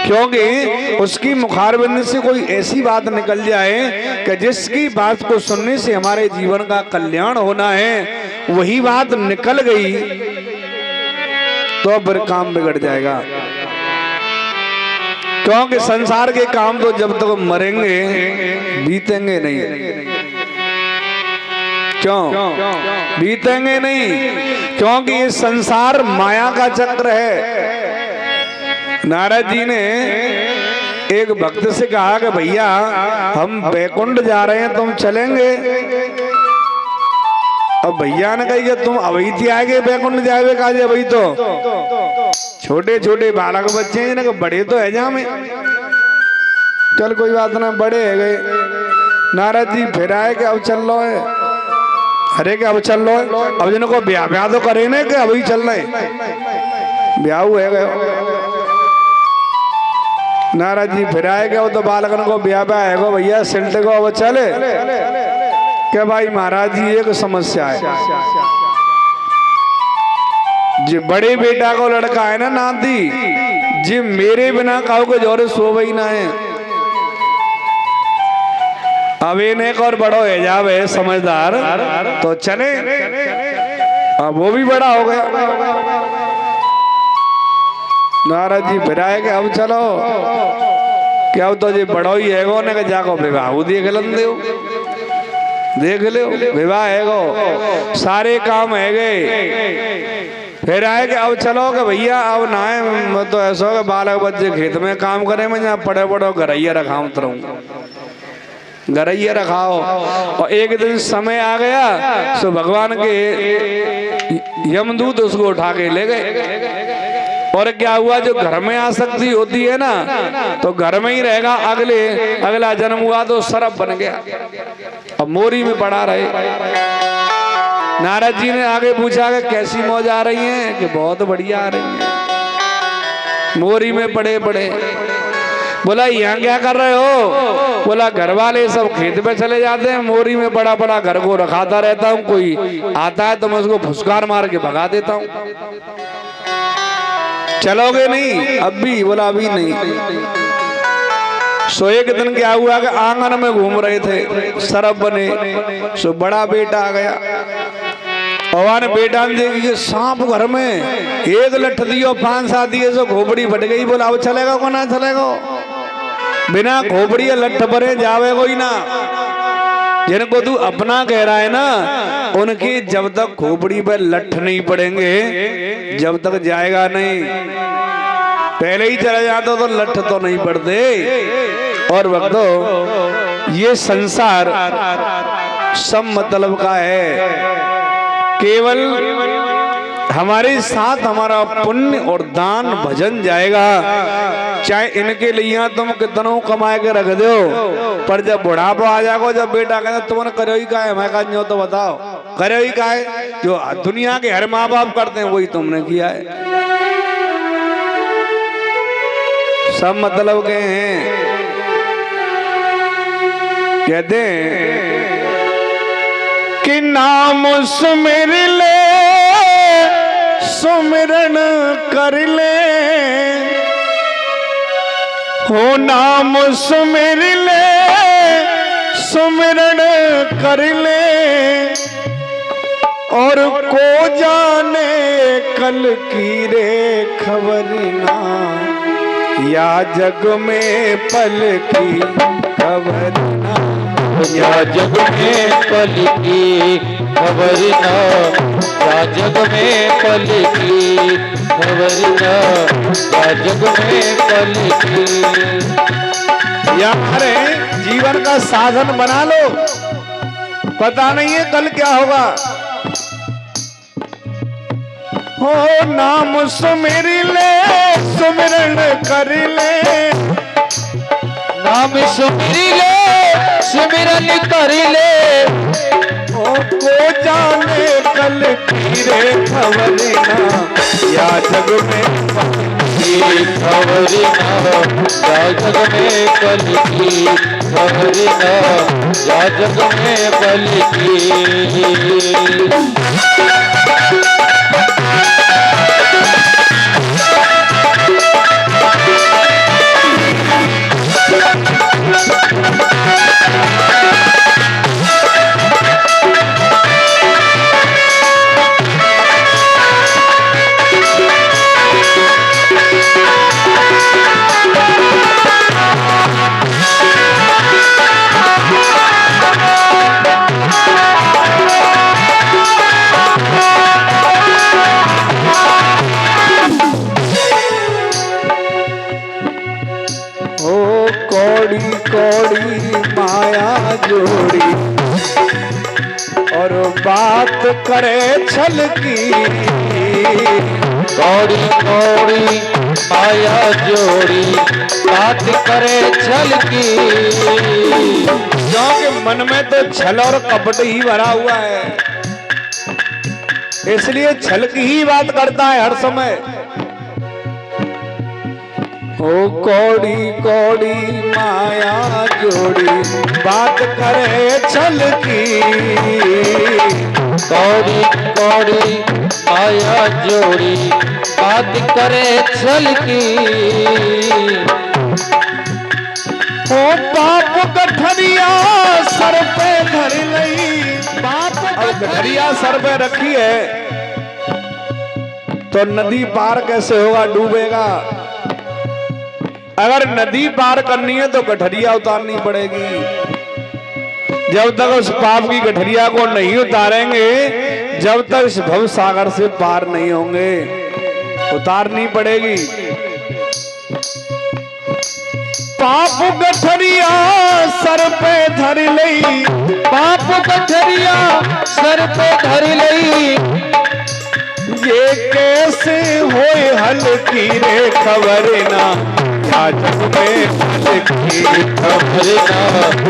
क्योंकि उसकी मुखारबिंद से कोई ऐसी बात निकल जाए कि जिसकी बात को सुनने से हमारे जीवन का कल्याण होना है, वही बात निकल गई तो फिर काम बिगड़ जाएगा। क्योंकि संसार के काम तो जब तक मरेंगे बीतेंगे नहीं। क्यों बीतेंगे नहीं? क्योंकि ये संसार माया का चक्र है। नारद जी ने एक भक्त से कहा कि भैया हम बैकुंठ जा रहे हैं, तुम चलेंगे? अब भैया ने कही कि तुम अभी थी आगे बैकुंठ जाए काजे, अभी तो छोटे छोटे बालक बच्चे हैं ना, बड़े तो है जा में। चल कोई बात ना, बड़े है गए। नारद जी फिर आए कि अब चल लो है। अरे कि अब चल लो है, अब जिनको ब्याह तो करे ना कि अभी चल रहे ब्याह है गए। नारद जी फिर आए गए, तो बालकन को ब्याह है गो भैया सिलटे को अब चले क्या? भाई महाराज जी एक समस्या है, जी बड़े बेटा को लड़का है ना नाती जी, मेरे बिना काऊ के जोरे सो ही ना है। अब एक और बड़ो है जावे समझदार तो चले, अब वो भी बड़ा हो गया। नारद जी फिर आए कि अब चलो क्या अब तो जी बड़ो ही है गो ने जाको विवाह देख लो, देख लो विवाह है गो, सारे काम है गए। फिर आए कि अब चलो कि भैया अब ना है तो ऐसा हो कि बालक बच्चे खेत में काम करे, मैं जहाँ पड़े पड़ो घरैया रखाऊं तरह घरैया रखाओ। और एक दिन समय आ गया तो भगवान के यमदूत उसको उठा के ले गए। और क्या हुआ, जो घर में आसक्ति होती है ना तो घर में ही रहेगा, अगला जन्म हुआ तो सरप बन गया, अब मोरी में पड़ा रहे। नारद जी ने आगे पूछा कि कैसी मौज आ रही है? कि बहुत बढ़िया आ रही है। मोरी में पड़े पड़े। बोला यहाँ क्या कर रहे हो? बोला घर वाले सब खेत पे चले जाते हैं, मोरी में बड़ा बड़ा घर को रखाता रहता हूँ, कोई आता है तो मैं उसको फुसकार मार के भगा देता हूँ। चलोगे नहीं? अब भी? बोला अभी नहीं। सो एक दिन क्या हुआ कि आंगन में घूम रहे थे, सरप बने, सो बड़ा बेटा आ गया। और बेटा ने देखी कि सांप घर में, एक लठ दियो 5-7 दिए सो खोपड़ी फट गई। बोला अब चलेगा को ना चलेगा? बिना खोपड़ी या लठ भरे जावे कोई ना। जिनको तू अपना कह रहा है ना, उनकी जब तक खोपड़ी पर लठ नहीं पड़ेंगे जब तक जाएगा नहीं। पहले ही चला जाता तो लठ तो नहीं पड़ते। और भक्तों ये संसार सब मतलब का है, केवल हमारे साथ हमारा पुण्य और दान भजन जाएगा। चाहे इनके लिए तुम कितनों कमाए के रख दो, पर जब बुढ़ापा आ जाओ, जब बेटा कहता तुमने करो ही का है, मैं कहा तो बताओ करे ही का है, जो दुनिया के हर माँ बाप करते हैं वही तुमने किया है। सब मतलब के हैं। कहते हैं कि नाम सुमिर ले सुमिरन कर ले, हो नाम सुमिर ले सुमिरन कर ले, और को जाने कल की रे खबर ना, या जग में पल की खबर ना, या जग में पल की खबर ना, या जग में पल की खबर ना, या जग में पल की। यार जीवन का साधन बना लो, पता नहीं है कल क्या होगा। हो नाम सुमिर ले सुमिरन कर ले, नाम सुमिर ले सुमिरन कर ले, ओ को जाने कल की रे खबर ना, या जग में की खबर ना, या जग में पल की खबर ना, या जग में पल की। कौड़ी कौड़ी माया जोड़ी, और बात करे छल की, कौड़ी कौड़ी माया जोड़ी, बात करे छल की। क्योंकि मन में तो छल और कपट ही भरा हुआ है, इसलिए छल की ही बात करता है हर समय। ओ कौड़ी कौड़ी माया जोड़ी, बात करे छल की, कौड़ी कौड़ी माया जोड़ी, बात करे छल की। ओ बाप गठरिया सर पे धर लई, बाप अब गठरिया सर पे रखी है तो नदी पार कैसे होगा, डूबेगा। अगर नदी पार करनी है तो गठरिया उतारनी पड़ेगी। जब तक उस पाप की गठरिया को नहीं उतारेंगे, जब तक इस भव सागर से पार नहीं होंगे, उतारनी पड़ेगी। पाप गठरिया सर पे धर लई, पाप गठरिया सर पे धर लई, ये कैसे होए हल्की रे खबर ना, या जग में पल की खबर ना,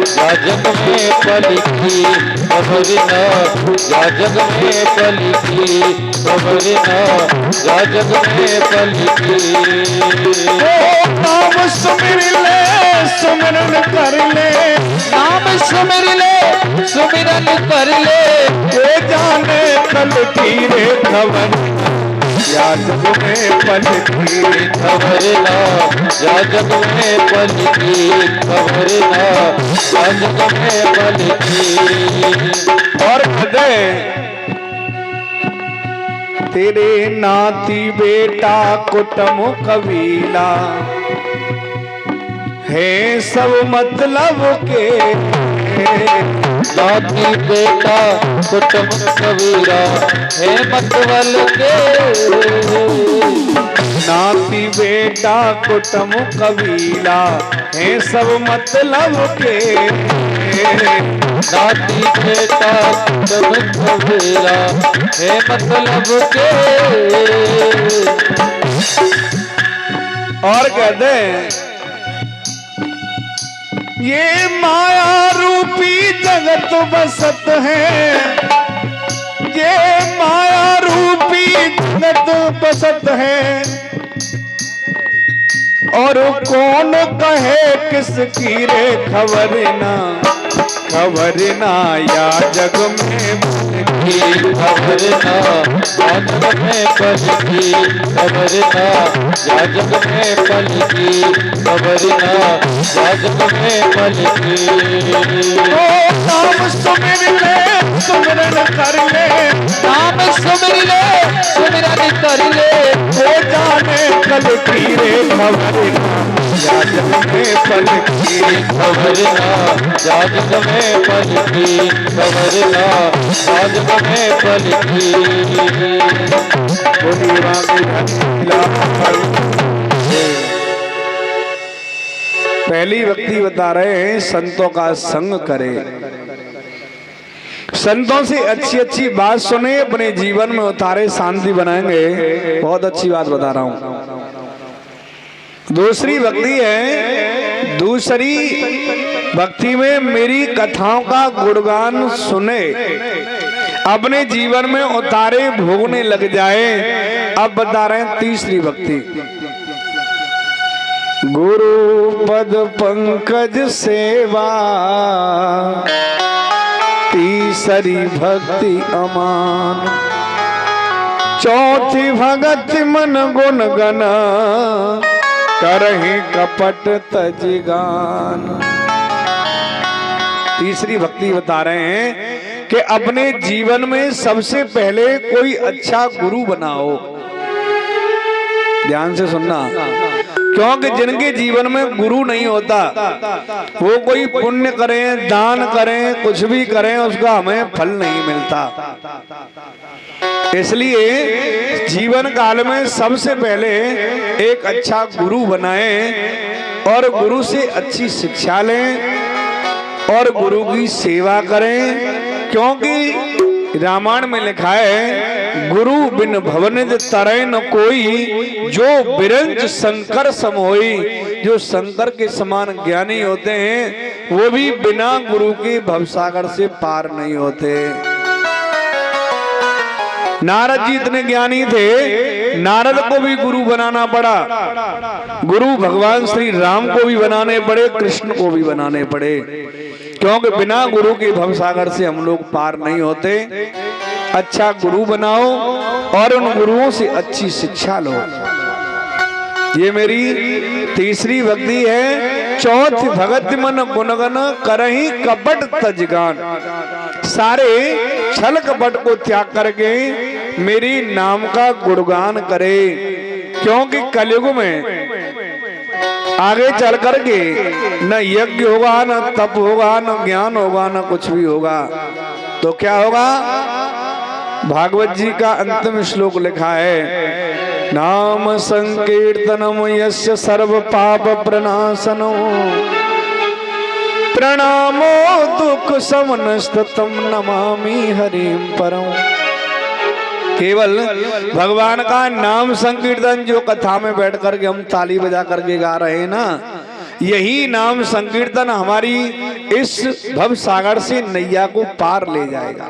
या जग में पल की खबर ना, या जग में पल की खबर ना, या जग में पल की। ओ नाम सुमिर ले सुमिरन कर ले, नाम सुमिर ले सुमिरन कर ले, ये जाने कल की रे खबर, या जग में पल की खबर ना, या जग में पल की खबर ना, या जग में पल की। और हृदय तेरे नाती बेटा कुटुम कबीला है सब मतलब के, नाती बेटा कुटुम कबीरा है मतवल के, नाती बेटा कुटुम कबीला है सब मतलब के, नाती बेटा कुटुम कबीरा है मतलब के। और कहते हैं ये माया रूपी जगत बसत है, ये माया रूपी जगत बसत है, और कौन कहे किसकी रे खबर ना या जग में बल की खबर ना या जग में पल की, खबर ना या जग में पल की, खबर ना या जग में पल की। ओ नाम सुमिर ले सुमिरन कर ले, नाम सुमिर ले सुमिरन कर ले, हो जाने कल की रे खबर ना या जग में पल की, खबर ना या जग में पल की, खबर ना या जग में पल की। बोली बाकी पहली व्यक्ति बता रहे हैं संतों का संग करे, संतों से अच्छी अच्छी बात सुने, अपने जीवन में उतारे, शांति बनाएंगे। बहुत अच्छी बात बता रहा हूं। दूसरी भक्ति है, दूसरी भक्ति में मेरी कथाओं का गुणगान सुने, अपने जीवन में उतारे, भोगने लग जाए। अब बता रहे हैं तीसरी भक्ति, गुरु पद पंकज सेवा, तीसरी भक्ति अमान, चौथी भगत मन गुण गण, करहि कपट तजिगान। तीसरी भक्ति बता रहे हैं कि अपने जीवन में सबसे पहले कोई अच्छा गुरु बनाओ। ध्यान से सुनना, क्योंकि जिनके जीवन में गुरु नहीं होता वो कोई पुण्य करें, दान करें, कुछ भी करें, उसका हमें फल नहीं मिलता। इसलिए जीवन काल में सबसे पहले एक अच्छा गुरु बनाएं और गुरु से अच्छी शिक्षा लें और गुरु की सेवा करें। क्योंकि रामायण में लिखा है, गुरु बिन भवनिध तरय न कोई, जो बिरंज शंकर सम होई। जो शंकर के समान ज्ञानी होते हैं वो भी बिना गुरु के भवसागर से पार नहीं होते। नारद जी इतने ज्ञानी थे, नारद को भी गुरु बनाना पड़ा। गुरु भगवान श्री राम को भी बनाने पड़े, कृष्ण को भी बनाने पड़े, क्योंकि बिना गुरु के भवसागर से हम लोग पार नहीं होते। अच्छा गुरु बनाओ और उन गुरुओं से अच्छी शिक्षा लो। ये मेरी तीसरी भक्ति है। चौथी भगत मन गुणगन करहि कपट तजगान। सारे छल कपट को त्याग करके मेरी नाम का गुणगान करे, क्योंकि कलयुग में आगे चल करके न यज्ञ होगा, न तप होगा, न ज्ञान होगा, न कुछ भी होगा। तो क्या होगा? भागवत जी का अंतिम श्लोक लिखा है, नाम संकीर्तनम यस्य सर्व पाप प्रणाशनो, प्रणामो दुख समनस्तम नमामि हरिम परम। केवल भगवान का नाम संकीर्तन, जो कथा में बैठ करके हम ताली बजा करके गा रहे हैं ना, यही नाम संकीर्तन हमारी इस भव सागर से नैया को पार ले जाएगा।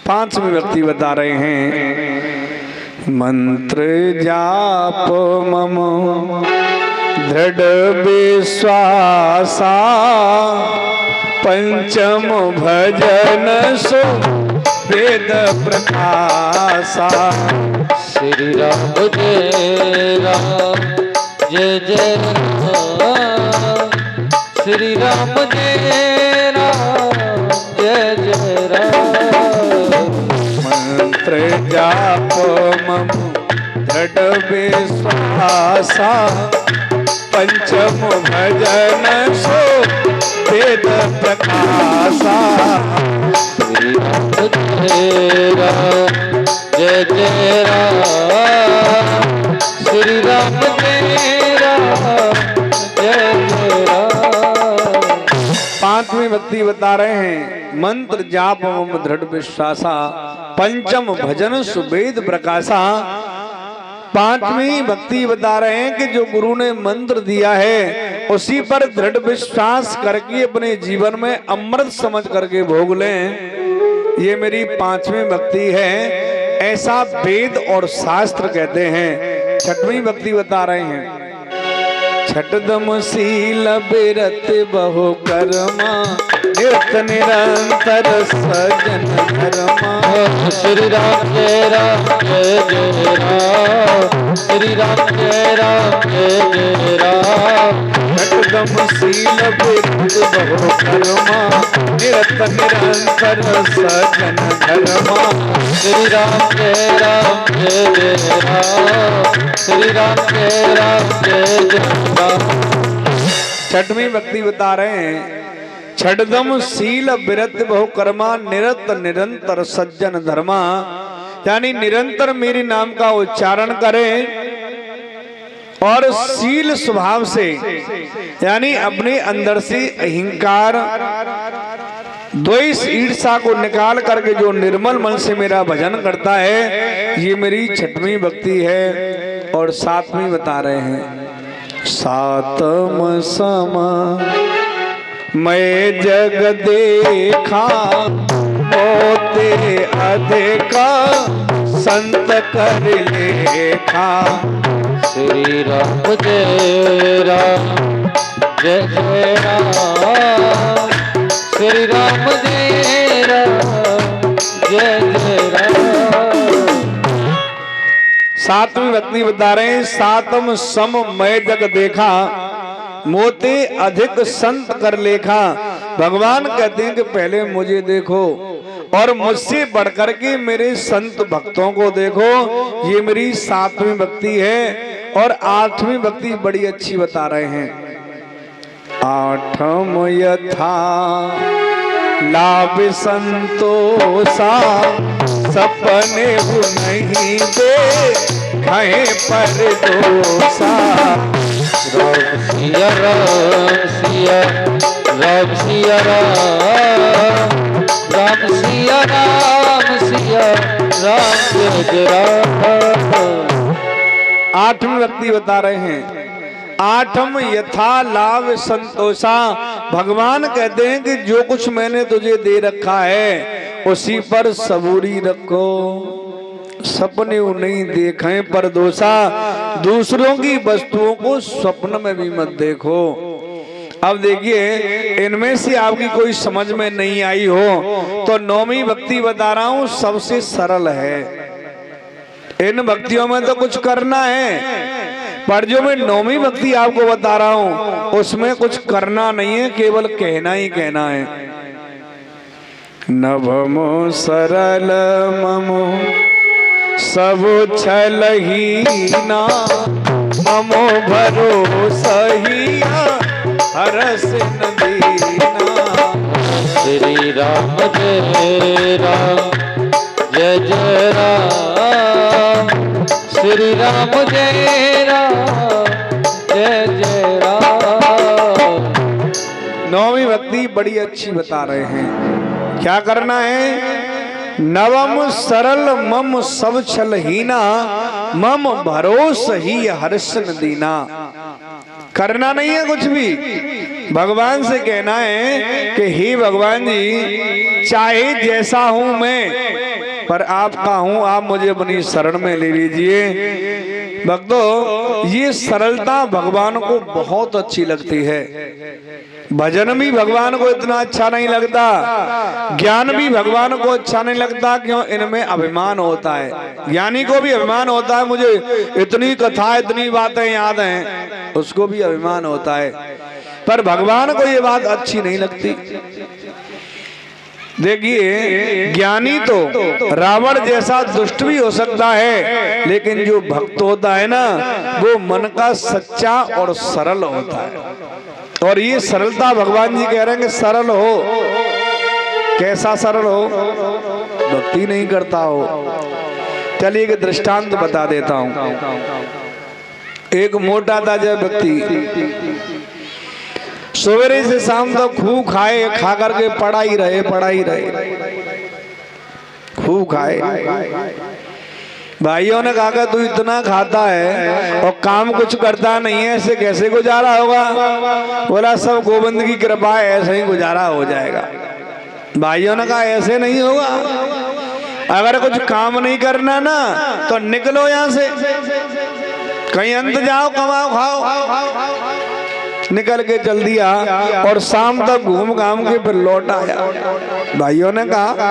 पांचवी व्यक्ति बता रहे हैं, मंत्र जाप मम दृढ़ विश्वासा, पंचम भजन सो वेद प्रकाशा। श्री राम जय राम जय जय राम, श्री राम जय राम जय जय राम। मंत्र जाप मम दृढ़ विश्वासा, पंचम भजन सो वेद प्रकाशा। श्री राम जय राम जय जय राम, श्री राम जय राम जय जय राम। पांचवी भक्ति बता रहे हैं, मंत्र जाप मम दृढ़ विश्वासा, पंचम भजन सुवेद प्रकाशा। पांचवी भक्ति बता रहे हैं कि जो गुरु ने मंत्र दिया है उसी पर दृढ़ विश्वास करके अपने जीवन में अमृत समझ करके भोग लें। ये मेरी 5वीं भक्ति है, ऐसा वेद और शास्त्र कहते हैं। 6वीं भक्ति बता रहे हैं। छठदम शील बिरत बहु कर्मा, निरत निरंतर सजन धर्मा। श्री राम जय राम जय जय राम, श्री राम जय राम जय जय राम। छठदम शील बिरत बहु कर्मा, निरत निरंतर सजन धर्मा। श्री राम जय राम जय जय राम, श्री राम जय राम जय जय राम। 6वीं भक्ति बता रहे हैं। छठदम शील बिरत बहु कर्मा, निरत निरंतर सज्जन धर्मा। यानी निरंतर मेरे नाम का उच्चारण करें और शील स्वभाव से, यानी अपने अंदर से अहंकार, द्वेष, ईर्ष्या को निकाल करके जो निर्मल मन से मेरा भजन करता है, ये मेरी 6वीं भक्ति है। और 7वीं बता रहे हैं। सातम समा मैं जग देखा, मोते अधिका संत कर लेखा। श्री राम जय राम जय जय राम, श्री राम जय राम जय जय राम। 7वीं भक्ति बता रहे हैं। सातम सम मैं जग देखा, मोते अधिक संत कर लेखा। भगवान कहते हैं कि पहले मुझे देखो और मुझसे बढ़कर के मेरे संत भक्तों को देखो। ये मेरी 7वीं भक्ति है। और 8वीं भक्ति बड़ी अच्छी बता रहे हैं। आठम यथा लाभ संतोषा, सपने वो नहीं दे कहीं पर दोषा। राम सिया राम सिया राम सिया राम, राम सिया राम सिया राम जय जय राम। 8वीं भक्ति बता रहे हैं। आठम यथा लाभ संतोषा। भगवान कहते हैं कि जो कुछ मैंने तुझे दे रखा है उसी पर सबूरी रखो, सपने नहीं देखें पर दोषा। दूसरों की वस्तुओं को स्वप्न में भी मत देखो। अब देखिए, इनमें से आपकी कोई समझ में नहीं आई हो तो 9वीं भक्ति बता रहा हूं, सबसे सरल है। इन भक्तियों में तो कुछ करना है, पर जो मैं 9वीं भक्ति आपको बता रहा हूं उसमें कुछ करना नहीं है, केवल कहना ही कहना है। नभमो सरल ममो सब छलहीना, ममो भरोसा ही हरस न दीना। श्री राम जय राम जय जय राम, श्री राम जय राम जय जय राम। 9वीं भक्ति बड़ी अच्छी बता रहे हैं। क्या करना है? नवम सरल मम सब छलहीना, मम भरोस ही हर्ष न दीना। करना नहीं है कुछ भी, भगवान से कहना है कि हे भगवान जी, चाहे जैसा हूं मैं, पर आपका हूं, आप मुझे अपनी शरण में ले लीजिए। भक्तों, ये सरलता भगवान को बहुत अच्छी लगती है। भजन भी भगवान को इतना अच्छा नहीं लगता, ज्ञान भी भगवान को अच्छा नहीं लगता। क्यों? इनमें अभिमान होता है। ज्ञानी को भी अभिमान होता है, मुझे इतनी कथा, इतनी बातें याद हैं, उसको भी अभिमान होता है। पर भगवान को ये बात अच्छी नहीं लगती। देखिए, ज्ञानी तो रावण जैसा दुष्ट भी हो सकता है, लेकिन जो भक्त होता है ना, वो मन का सच्चा और सरल होता है। और ये सरलता भगवान जी कह रहे हैं कि सरल हो। कैसा सरल हो? भक्ति नहीं करता हो। चलिए एक दृष्टांत बता देता हूं। एक मोटा ताजा व्यक्ति सवेरे से शाम तक खूब खाए, खा करके पड़ा ही रहे, खूब खाए। भाइयों ने कहा तू इतना खाता है और काम कुछ करता नहीं है, ऐसे कैसे गुजारा होगा? बोला सब गोविंद की कृपा है, ऐसे ही गुजारा हो जाएगा। भाइयों ने कहा ऐसे नहीं होगा, अगर कुछ काम नहीं करना ना तो निकलो यहाँ से, कहीं अंत जाओ, कमाओ खाओ। निकल के चल दिया और शाम तक घूम घाम के फिर लौट आया। भाइयों ने कहा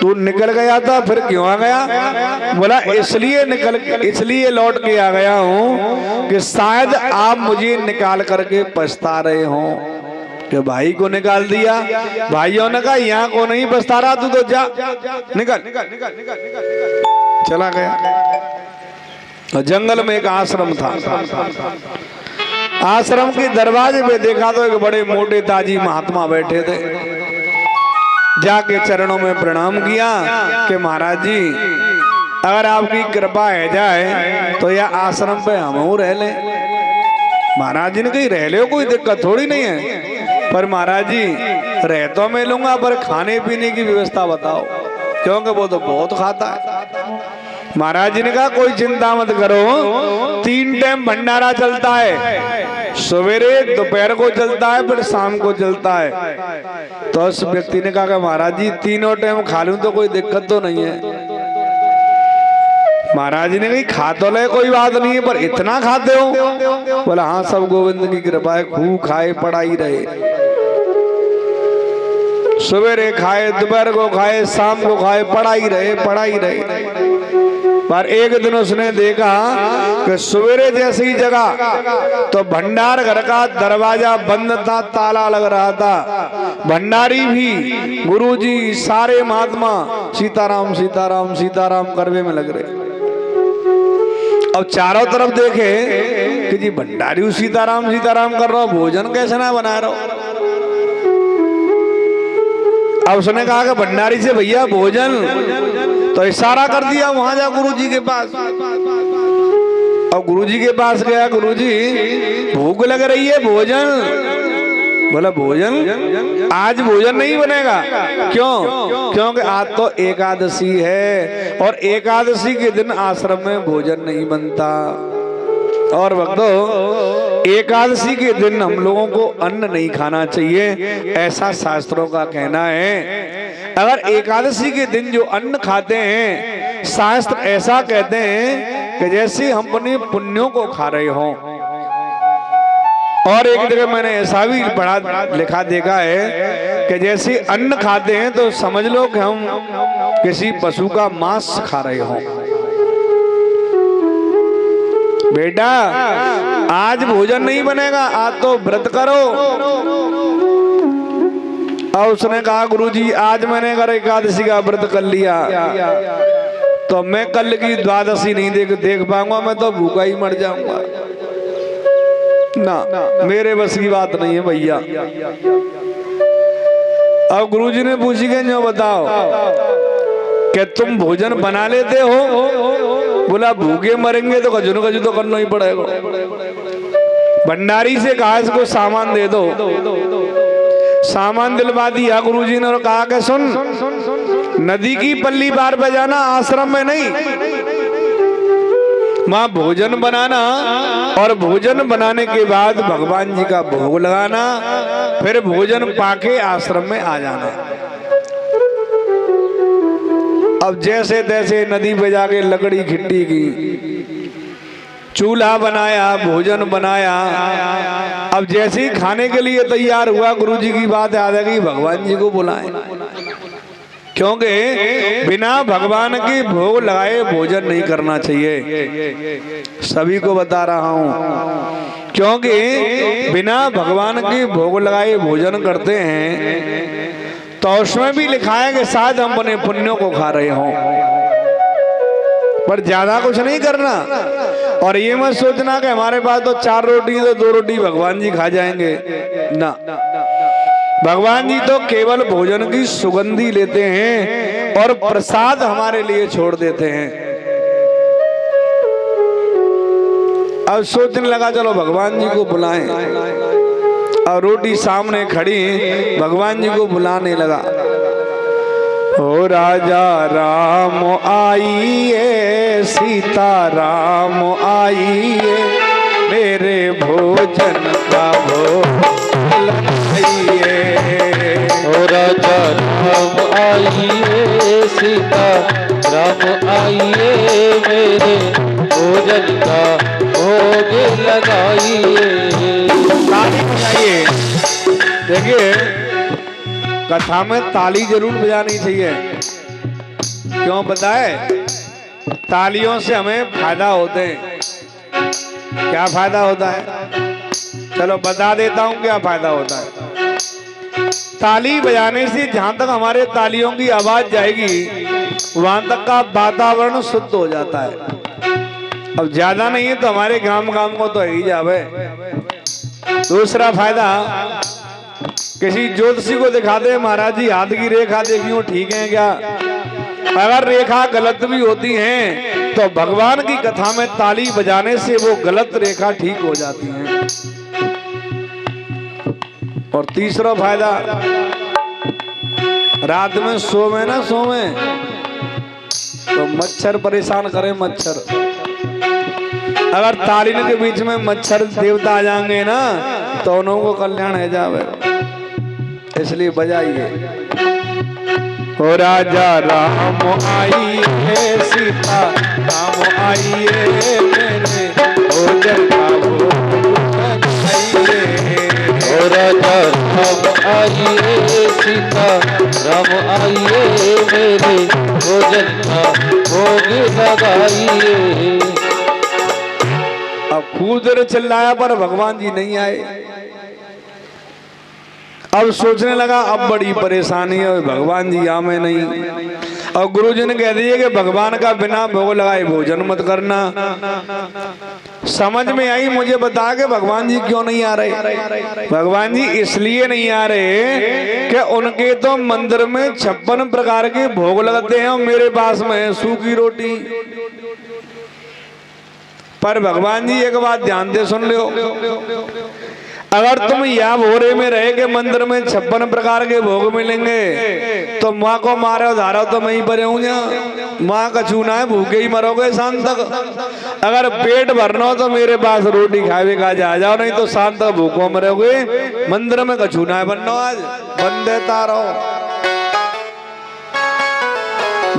तू निकल गया था फिर क्यों आ गया? बोला इसलिए लौट के आ गया हूँ कि शायद आप मुझे निकाल करके पछता रहे हो कि भाई को निकाल दिया। भाइयों ने कहा यहाँ को नहीं पछता रहा, तू तो जा, निकल। चला गया। जंगल में एक आश्रम था। आश्रम के दरवाजे पे देखा तो एक बड़े मोटे ताजी महात्मा बैठे थे। जाके चरणों में प्रणाम किया कि महाराज जी अगर आपकी कृपा है जाए तो यह आश्रम पे हम रह लें। महाराज जी ने कही रह ले, कोई दिक्कत थोड़ी नहीं है, पर महाराज जी रह तो मैं लूंगा पर खाने पीने की व्यवस्था बताओ, क्योंकि वो तो बहुत खाता है। महाराज जी ने कहा कोई चिंता मत करो, 3 टाइम भंडारा चलता है, सवेरे दोपहर को चलता है फिर शाम को चलता है। तो उस व्यक्ति ने कहा महाराज जी 3 टाइम खा लूं तो कोई दिक्कत तो नहीं है। महाराज जी ने कही खा तो ले कोई बात नहीं है, पर इतना खाते हो? बोला हाँ सब गोविंद की कृपा है, खूब खाए पड़ाई रहे, सवेरे खाए दोपहर को खाए शाम को खाए, पड़ाई रहे। पर एक दिन उसने देखा कि सवेरे जैसी ही जगह तो भंडार घर का दरवाजा बंद था, ताला लग रहा था। भंडारी भी गुरुजी सारे महात्मा सीताराम सीताराम सीताराम करवे में लग रहे। अब चारों तरफ देखे कि जी भंडारी सीताराम सीताराम कर रहा, भोजन कैसे ना बना रहा। अब उसने कहा कि भंडारी से भैया भोजन, तो इशारा कर दिया वहां जा गुरुजी के पास। अब गुरुजी के पास गया, गुरुजी भूख लग रही है भोजन। बोला भोजन आज भोजन नहीं बनेगा। क्यों? क्योंकि आज तो एकादशी है और एकादशी के दिन आश्रम में भोजन नहीं बनता। और भक्तों एकादशी के दिन हम लोगों को अन्न नहीं खाना चाहिए, ऐसा शास्त्रों का कहना है। अगर एकादशी के दिन जो अन्न खाते हैं, शास्त्र ऐसा कहते हैं कि जैसे हम अपने पुण्यों को खा रहे हों। और एक जगह मैंने ऐसा भी पढ़ा लिखा देखा है कि जैसे अन्न खाते हैं तो समझ लो कि हम किसी पशु का मांस खा रहे हों। बेटा आज भोजन नहीं बनेगा, आज तो व्रत करो। और उसने कहा गुरुजी आज मैंने अगर एकादशी का व्रत कर लिया तो मैं कल की द्वादशी नहीं देख पाऊंगा, मैं तो भूखा ही मर जाऊंगा। ना मेरे बस की बात नहीं है भैया। अब गुरुजी ने पूछी कि जो बताओ कि तुम भोजन बना लेते हो? बोला भूखे मरेंगे तो कजू कजू तो करना ही पड़ेगा। भंडारी से कहा इसको सामान दे दो। सामान दिलवा दिया गुरुजी ने और कहा कि सुन नदी की पल्ली पार पे जाना, आश्रम में नहीं, वहां भोजन बनाना और भोजन बनाने के बाद भगवान जी का भोग लगाना, फिर भोजन पाके आश्रम में आ जाना। अब जैसे तैसे नदी पे जाके लकड़ी खिट्टी की, चूल्हा बनाया, भोजन बनाया। अब जैसे ही खाने के लिए तैयार हुआ गुरुजी की बात याद आ गई, भगवान जी को बुलाएं, क्योंकि बिना भगवान के भोग लगाए भोजन नहीं करना चाहिए। सभी को बता रहा हूँ, क्योंकि बिना भगवान के भोग लगाए भोजन करते हैं तो उसमें भी लिखा है कि शायद हम अपने पुण्यों को खा रहे हों, पर ज्यादा कुछ नहीं करना। और ये मत सोचना कि हमारे पास तो 4 रोटी तो 2 रोटी भगवान जी खा जाएंगे, ना। भगवान जी तो केवल भोजन की सुगंधी लेते हैं और प्रसाद हमारे लिए छोड़ देते हैं। अब सोचने लगा चलो भगवान जी को बुलाएं, और रोटी सामने खड़ी भगवान जी को बुलाने लगा। ओ राजा राम आइए, सीता राम आइए, मेरे भोजन का भोग लगाइए। ओ राजा आइए सीता राम आइए मेरे भोजन का भोग लगाइए। ताली बजाइए। देखिए कथा में ताली जरूर बजानी चाहिए। क्यों पता है? तालियों से हमें फायदा होते हैं। क्या फायदा होता है? चलो बता देता हूं क्या फायदा होता है। ताली बजाने से जहां तक हमारे तालियों की आवाज जाएगी वहां तक का वातावरण शुद्ध हो जाता है। अब ज्यादा नहीं है तो हमारे गांव को तो ही जावे। दूसरा फायदा, किसी ज्योतिषी को दिखाते महाराज जी हाथ की रेखा देखियो ठीक है क्या? अगर रेखा गलत भी होती है तो भगवान की कथा में ताली बजाने से वो गलत रेखा ठीक हो जाती है। और तीसरा फायदा, रात में सोवे ना सोवे तो मच्छर परेशान करे। मच्छर अगर तालीन के बीच में मच्छर देवता आ जाएंगे ना तो उन्हों को कल्याण है जावे। इसलिए बजाइए। हो राजा राम आइए सीता राम आइए मेरे भोजन का भोग लगाइए। हो राजा राम आइए सीता राम आइए मेरे भोजन का भोग लगाइए। अब खूब देर चिल्लाया पर भगवान जी नहीं आए। अब सोचने लगा अब बड़ी परेशानी है, भगवान जी आमे नहीं। और गुरु जी ने कह दिए कि भगवान का बिना भोग लगाए भोजन मत करना। समझ में आई मुझे बता के भगवान जी क्यों नहीं आ रहे? भगवान जी इसलिए नहीं आ रहे कि उनके तो मंदिर में 56 प्रकार के भोग लगते हैं और मेरे पास में है सूखी रोटी। पर भगवान जी एक बात ध्यान दे सुन लो, अगर तुम या भोरे में रहे के मंदिर में 56 प्रकार के भोग मिलेंगे तो माँ को मारे उधारो तो मैं ही पर माँ का छूना है, भूखे ही मरोगे शाम तक। अगर पेट भरना हो तो मेरे पास रोटी खावे का जा जाओ, नहीं तो शाम तक भूखों मरोगे। मंदिर में कछूना है बनना आज बंदे तारो।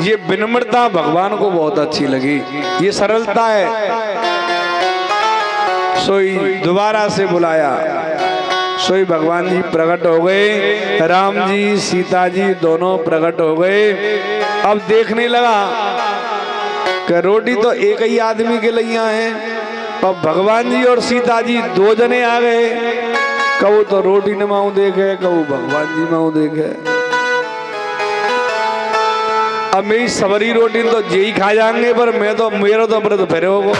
ये विनम्रता भगवान को बहुत अच्छी लगी, ये सरलता है। सोई दोबारा से बुलाया, सोई भगवान जी प्रकट हो गए। राम जी सीता जी दोनों प्रकट हो गए। अब देखने लगा कि रोटी तो एक ही आदमी के लिए है, अब भगवान जी और सीता जी 2 जने आ गए। कबू तो रोटी न माऊ देखे, कबू भगवान जी माऊ देखे। अब मेरी सबरी रोटी तो जे ही खा जाएंगे, पर मैं तो मेरा तो व्रत फेरे होगा।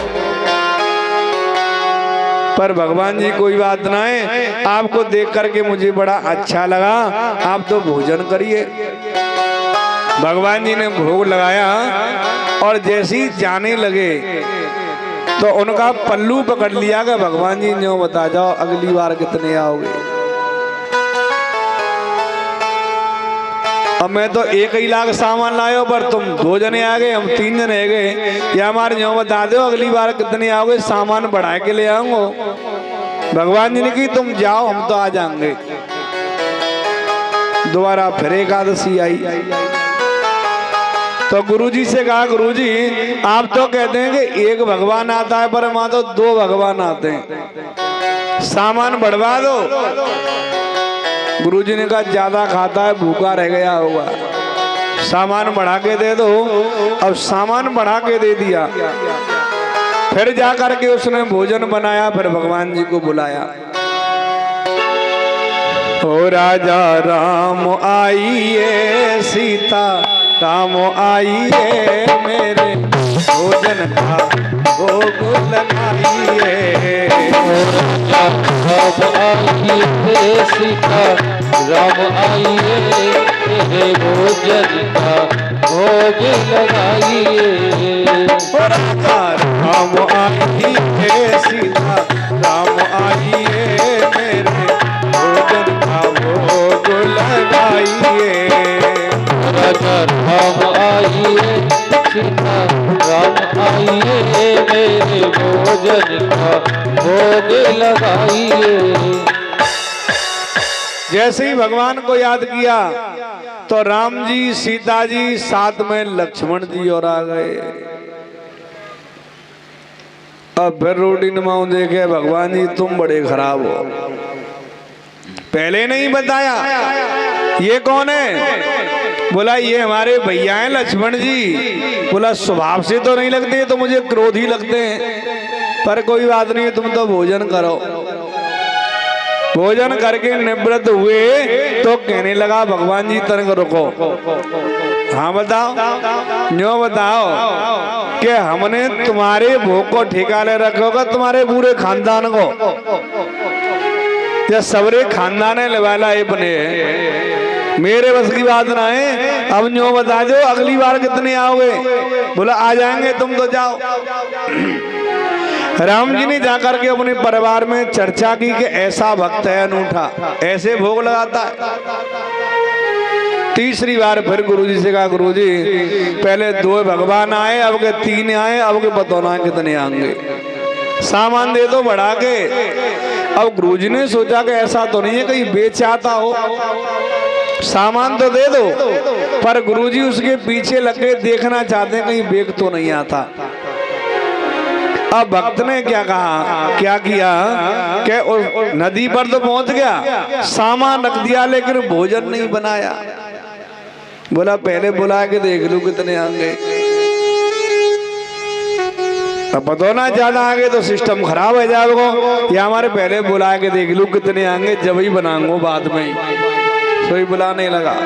पर भगवान जी कोई बात ना है, आपको देख करके मुझे बड़ा अच्छा लगा, आप तो भोजन करिए। भगवान जी ने भोग लगाया और जैसे ही जाने लगे तो उनका पल्लू पकड़ लिया कि भगवान जी न्यों बता जाओ अगली बार कितने आओगे। अब मैं तो 1 ही लाख सामान लायो, पर तुम 2 जने आ गए, हम 3 जने आ गए। या हमारे न्यों बता दो अगली बार कितने आओगे, सामान बढ़ा के ले आऊंगा। भगवान जी ने कही तुम जाओ हम तो आ जाएंगे। दोबारा फिर एकादशी आई तो गुरुजी से कहा गुरुजी आप तो कहते हैं कि 1 भगवान आता है, पर वहां तो 2 भगवान आते हैं, सामान बढ़वा दो। गुरुजी ने कहा ज्यादा खाता है भूखा रह गया होगा, सामान बढ़ा के दे दो। अब सामान बढ़ा के दे दिया। फिर जा करके उसने भोजन बनाया, फिर भगवान जी को बुलाया। हो राजा राम आइए सीता राम आइए मेरे भोजन का भोग लगाइए। राम आइए सीता राम आइए मेरे भोजन का भोग लगाइए। राम आइए सीता राम आइए मेरे भोजन का भोग लगाइए। राजा राम आइए सीता राम आइए मेरे भोजन का भोग लगाइए। जैसे ही भगवान को याद किया तो राम जी, सीता जी, साथ में लक्ष्मण जी और आ गए। अब फिर रोटी नमाओ देखे, भगवान जी तुम बड़े खराब हो, पहले नहीं बताया। ये कौन है? बोला ये हमारे भैया हैं लक्ष्मण जी। बोला स्वभाव से तो नहीं लगते, तो मुझे क्रोधी लगते हैं, पर कोई बात नहीं, तुम तो भोजन करो। भोजन करके निवृत्त हुए तो कहने लगा भगवान जी तनिक रुको। हाँ बताओ, न्यों बताओ कि हमने तुम्हारे भोग को ठेका ले रखा होगा, तुम्हारे पूरे खानदान को, या सबरे खानदान वाला ये बने, मेरे बस की बात ना है। अब न्यों बता दो अगली बार कितने आओगे? बोला आ जाएंगे, तुम तो जाओ। राम जी ने जाकर के अपने परिवार में चर्चा की कि ऐसा भक्त है अनूठा, ऐसे भोग लगाता है। तीसरी बार फिर गुरुजी से कहा गुरुजी पहले 2 भगवान आए, अब के 3 आए, अब के बतौना कितने आएंगे, सामान दे दो बढ़ा के। अब गुरुजी ने सोचा कि ऐसा तो नहीं है कहीं बेच आता हो, सामान तो दे दो। पर गुरुजी उसके पीछे लग के देखना चाहते हैं कहीं बेच तो नहीं आता। अब भक्त ने क्या कहा, क्या किया कि नदी पर तो पहुंच गया, सामान रख दिया लेकिन भोजन नहीं बनाया। बोला पहले बुला के देख लूं कितने आएंगे, अब बतौना ज्यादा आगे तो सिस्टम खराब हो जाएगा, या हमारे पहले बुला के देख लूं कितने आएंगे, जब ही बनाऊंगा बाद में। कोई बुलाने लगा,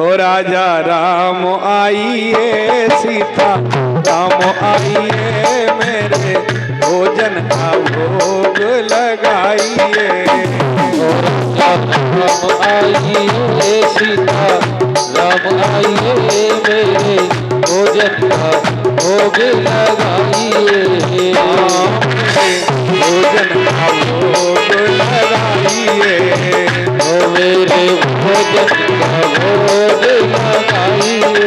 ओ राजा राम आइए, सीता राम आइए, मेरे भोजन का भोग लगाइए। ओ राम आइए, सीता राम आइए, मेरे भोजन का भोग लगाइए। भोजन का भोग लगाइए, ओ मेरे भोजन का भोग लगाइए।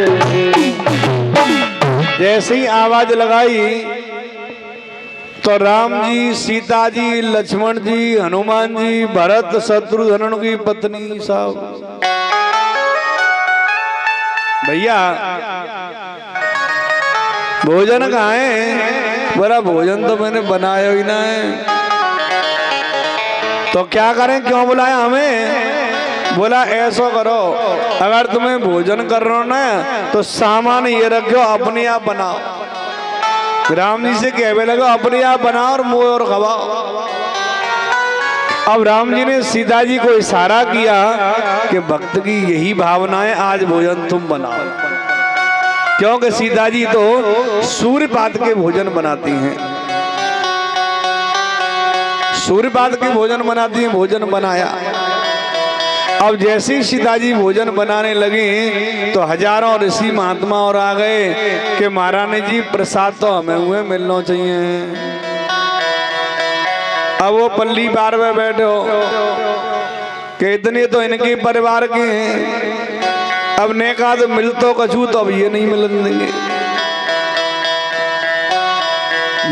जैसे ही आवाज लगाई तो राम जी, सीता जी, लक्ष्मण जी, हनुमान जी, भरत, शत्रुघ्न की पत्नी साहब, भैया भोजन कहाँ है? बोला भोजन तो मैंने बनाया ही ना है। तो क्या करें, क्यों बुलाया हमें? बोला ऐसा करो, अगर तुम्हें भोजन कर रहे हो ना तो सामान ये रखो, अपने आप बनाओ। राम जी से कहने लगा अपने आप बनाओ और मुँह और खवाओ। अब राम जी ने सीता जी को इशारा किया कि भक्त की यही भावना है, आज भोजन तुम बनाओ, क्योंकि सीता जी तो सूर्यपात के भोजन बनाती हैं, सूर्यपात के भोजन बनाती हैं। भोजन बनाया। अब जैसे ही सीता जी भोजन बनाने लगी तो हजारों ऋषि महात्मा और आ गए कि महारानी जी प्रसाद तो हमें हुए मिलना चाहिए। अब वो पल्ली पार में बैठे हो कि इतने तो इनके परिवार के हैं, अब ने कहा तो मिल तो कछू, तो अब ये नहीं मिलन देंगे,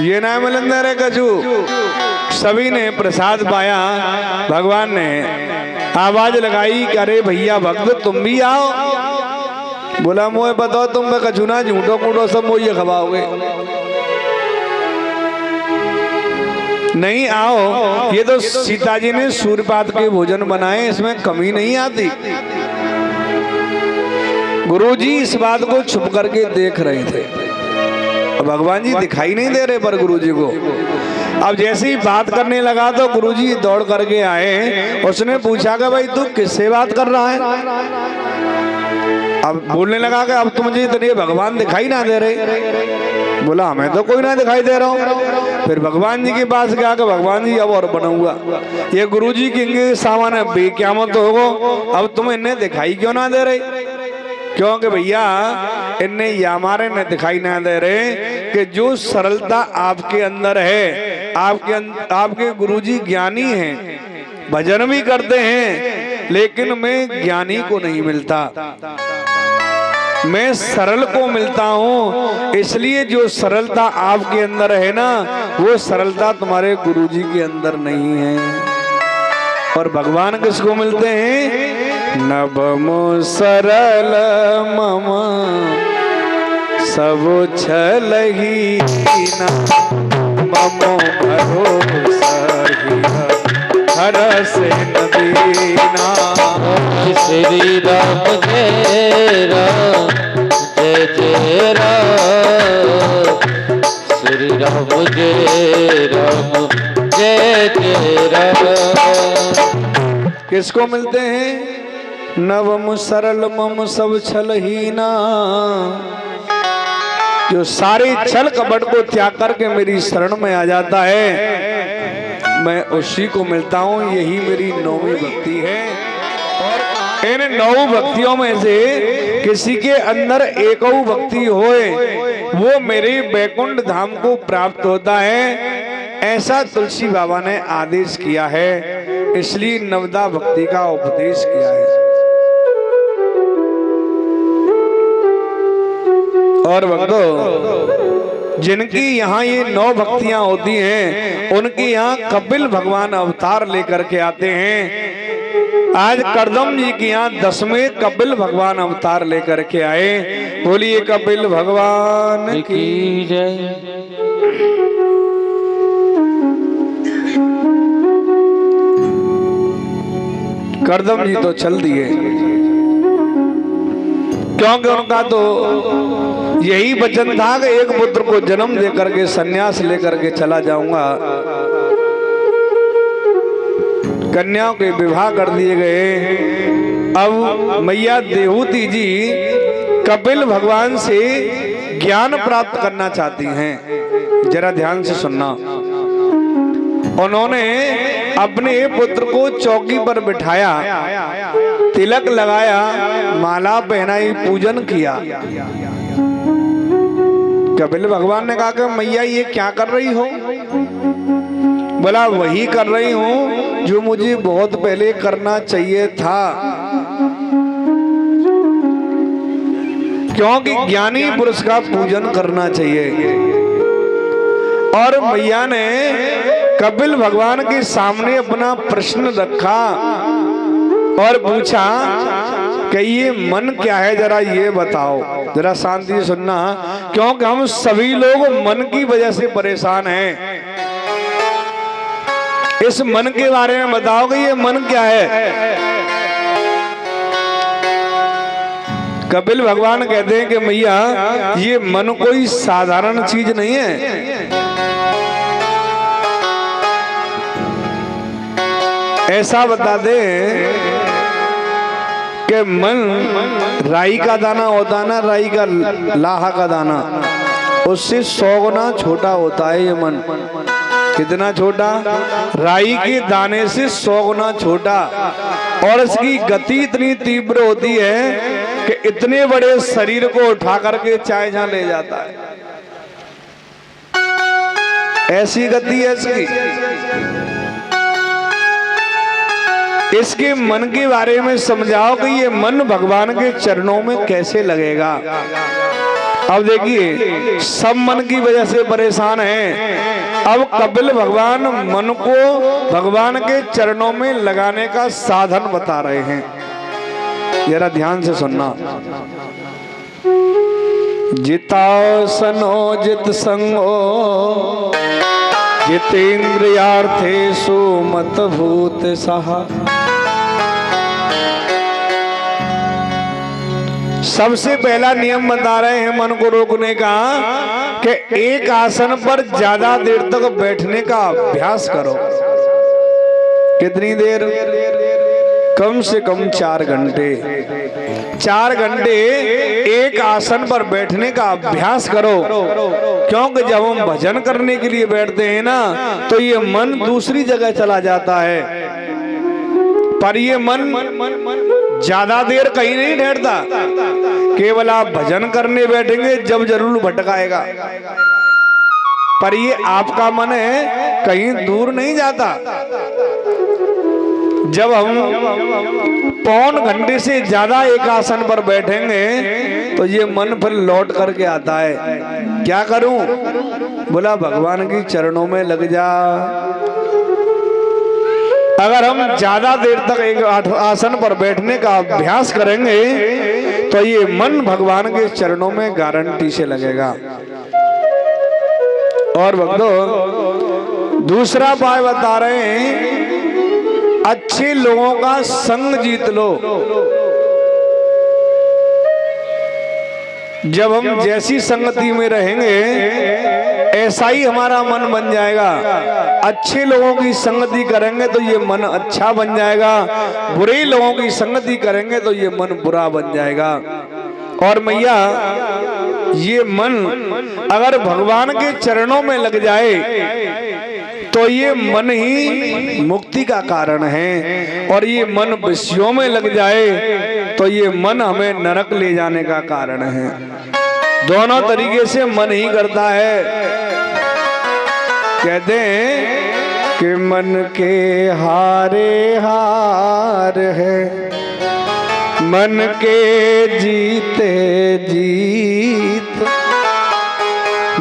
ये ना मिलन दे रहे कछू। सभी ने प्रसाद पाया। भगवान ने आवाज लगाई कि अरे भैया भक्त तुम भी आओ। बोला मोए बताओ तुम पे कछू ना, झूठो कूटो सब मोए खवाओगे, नहीं आओ। ये तो सीता जी ने सूर्यपात के भोजन बनाए, इसमें कमी नहीं आती। गुरुजी इस बात को छुप करके देख रहे थे, भगवान जी दिखाई नहीं दे रहे पर गुरुजी को। अब जैसे ही बात करने लगा तो गुरुजी दौड़ करके आए। उसने पूछा कि भाई तू किससे बात कर रहा है? अब बोलने लगा कि अब तो मुझे इतने भगवान दिखाई ना दे रहे। बोला हमें तो कोई ना दिखाई दे रहा हूँ। फिर भगवान जी के पास गया कि भगवान जी अब और बनाऊंगा, ये गुरुजी के सामान है, बेक्यामत होगो, अब तुम इन्हें दिखाई क्यों ना दे रहे? क्योंकि भैया इन्हें यामारे ने दिखाई ना दे रहे कि जो सरलता आपके अंदर है, आपके गुरुजी ज्ञानी हैं, भजन भी करते हैं, लेकिन मैं ज्ञानी को नहीं मिलता, मैं सरल को मिलता हूँ। इसलिए जो सरलता आपके अंदर है ना, वो सरलता तुम्हारे गुरुजी के अंदर नहीं है। और भगवान किसको मिलते हैं? नवमो सरल मम सब छलहीना ममो भरोसा हर से नदीना। श्री राम जय राम जय जय राम, श्री राम जय राम जय जय राम। किसको मिलते हैं? नवम सरल मम सब छलहीना, जो सारे छल कपट को त्याग करके मेरी शरण में आ जाता है, मैं उसी को मिलता हूँ। यही मेरी नौवीं भक्ति है। और इन 9 भक्तियों में से किसी के अंदर एकौ भक्ति होए वो मेरे बैकुंठ धाम को प्राप्त होता है, ऐसा तुलसी बाबा ने आदेश किया है। इसलिए नवदा भक्ति का उपदेश किया है। और भक्तों, जिनकी यहाँ ये 9 भक्तियां होती हैं, उनकी यहाँ कपिल भगवान अवतार लेकर के आते हैं। आज करदम जी की यहाँ 10वें कपिल भगवान अवतार लेकर के आए। बोलिए कपिल भगवान की जय। करदम जी तो चल दिए, क्योंकि उनका तो यही वचन था कि एक पुत्र को जन्म दे करके सन्यास लेकर के चला जाऊंगा। कन्याओं के विवाह कर दिए गए। अब मैया देहूती जी कपिल भगवान से ज्ञान प्राप्त करना चाहती हैं। जरा ध्यान से सुनना। उन्होंने अपने पुत्र को चौकी पर बिठाया, तिलक लगाया, माला पहनाई, पूजन किया। कपिल भगवान ने कहा कि मैया ये क्या कर रही हो? बोला वही कर रही हूँ जो मुझे बहुत पहले करना चाहिए था, क्योंकि ज्ञानी पुरुष का पूजन करना चाहिए। और मैया ने कपिल भगवान के सामने अपना प्रश्न रखा और पूछा कि ये मन क्या है, जरा ये बताओ। जरा शांति से सुनना, क्योंकि हम सभी लोग मन की वजह से परेशान हैं। इस मन के बारे में बताओ कि ये मन क्या है। कपिल भगवान कहते हैं कि मैया ये मन कोई साधारण चीज नहीं है। ऐसा बता दे कि मन राई का दाना होता है ना, राई का लाहा का दाना, उससे 100 गुना छोटा होता है ये मन। कितना छोटा? राई के दाने से 100 गुना छोटा। और इसकी गति इतनी तीव्र होती है कि इतने बड़े शरीर को उठा करके चाहे जहां ले जाता है। ऐसी गति है इसकी। इसके मन के बारे में समझाओ कि ये मन भगवान के चरणों में कैसे लगेगा। अब देखिए, सब मन की वजह से परेशान हैं। अब कपिल भगवान मन को भगवान के चरणों में लगाने का साधन बता रहे हैं। जरा ध्यान से सुनना। जिताओ सनो जित संगो जितेन्द्रियार्थेषु मत भूत सहा। सबसे पहला नियम बता रहे हैं मन को रोकने का कि एक आसन पर ज्यादा देर तक बैठने का अभ्यास करो। कितनी देर? कम से कम 4 घंटे। 4 घंटे एक आसन पर बैठने का अभ्यास करो, क्योंकि जब हम भजन करने के लिए बैठते हैं ना, तो ये मन दूसरी जगह चला जाता है। पर ये मन ज्यादा देर कहीं नहीं ठहरता। केवल आप भजन करने बैठेंगे जब जरूर भटकाएगा, पर ये आपका मन है कहीं दूर नहीं जाता। जब हम 1.25 घंटे से ज्यादा एक आसन पर बैठेंगे तो ये मन फिर लौट करके आता है। क्या करूं? बोला भगवान की चरणों में लग जा। अगर हम ज्यादा देर तक एक आसन पर बैठने का अभ्यास करेंगे तो ये मन भगवान के चरणों में गारंटी से लगेगा। और भक्तों दूसरा उपाय बता रहे हैं, अच्छे लोगों का संग जीत लो। जब हम जैसी संगति में रहेंगे ऐसा ही हमारा मन बन जाएगा। अच्छे लोगों की संगति करेंगे तो ये मन अच्छा बन जाएगा, बुरे लोगों की संगति करेंगे तो ये मन बुरा बन जाएगा। और मैया ये मन अगर भगवान के चरणों में लग जाए तो ये मन ही मुक्ति का कारण है, और ये मन विषयों में लग जाए तो ये मन हमें नरक ले जाने का कारण है। दोनों तरीके से मन ही करता है। कहते हैं कि मन के हारे हार है, मन के जीते जीत,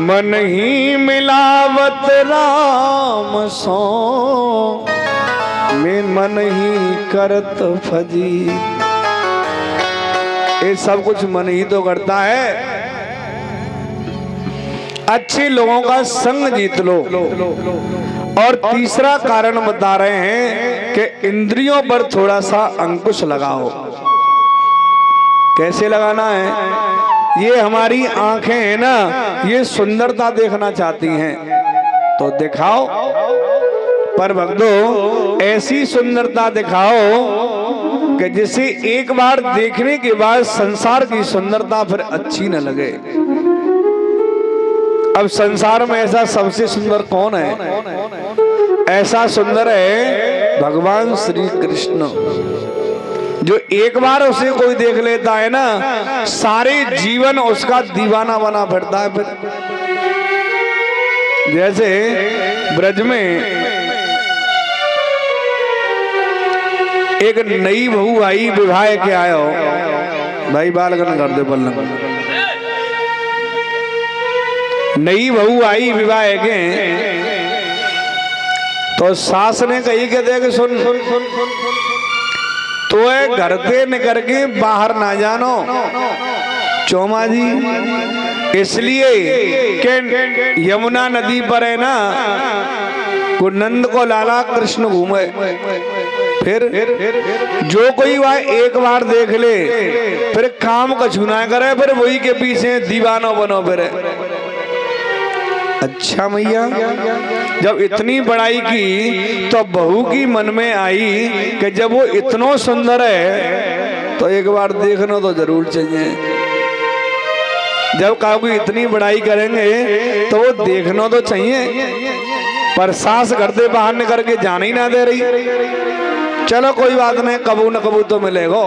मन ही मिलावत राम सो, में मन ही करत फजी। ये सब कुछ मन ही तो करता है। अच्छे लोगों का संग जीत लो। और तीसरा कारण बता रहे हैं कि इंद्रियों पर थोड़ा सा अंकुश लगाओ। कैसे लगाना है? ये हमारी आंखें हैं ना, ये सुंदरता देखना चाहती हैं तो दिखाओ, पर भक्तों ऐसी सुंदरता दिखाओ कि जिसे एक बार देखने के बाद संसार की सुंदरता फिर अच्छी न लगे। अब संसार में ऐसा सबसे सुंदर कौन है? ऐसा सुंदर है भगवान श्री कृष्ण, जो एक बार उसे कोई देख लेता है ना, सारे जीवन उसका दीवाना बना फिरता है। फिर जैसे ब्रज में एक नई बहू आई, विवाह के आयो भाई बालगन कर दे पल्लंग। नई बहू आई विवाह के, तो सास ने कही के देख सुन तो घर से निकल के बाहर ना जानो चौमा जी, इसलिए कि यमुना नदी पर है ना नंद को लाला कृष्ण घूमे। फिर जो कोई वह एक बार देख ले फिर काम कछु ना करे, फिर वही के पीछे दीवानो बनो फिर। अच्छा मैया जब इतनी बड़ाई की तो बहू की मन में आई कि जब वो इतना सुंदर है तो एक बार देखना तो जरूर चाहिए। जब कहो कि इतनी बड़ाई करेंगे तो वो देखना तो चाहिए, पर सास घर से बाहर निकल के जाने ही ना दे रही। चलो कोई बात नहीं, कबू न कबू तो मिलेगा।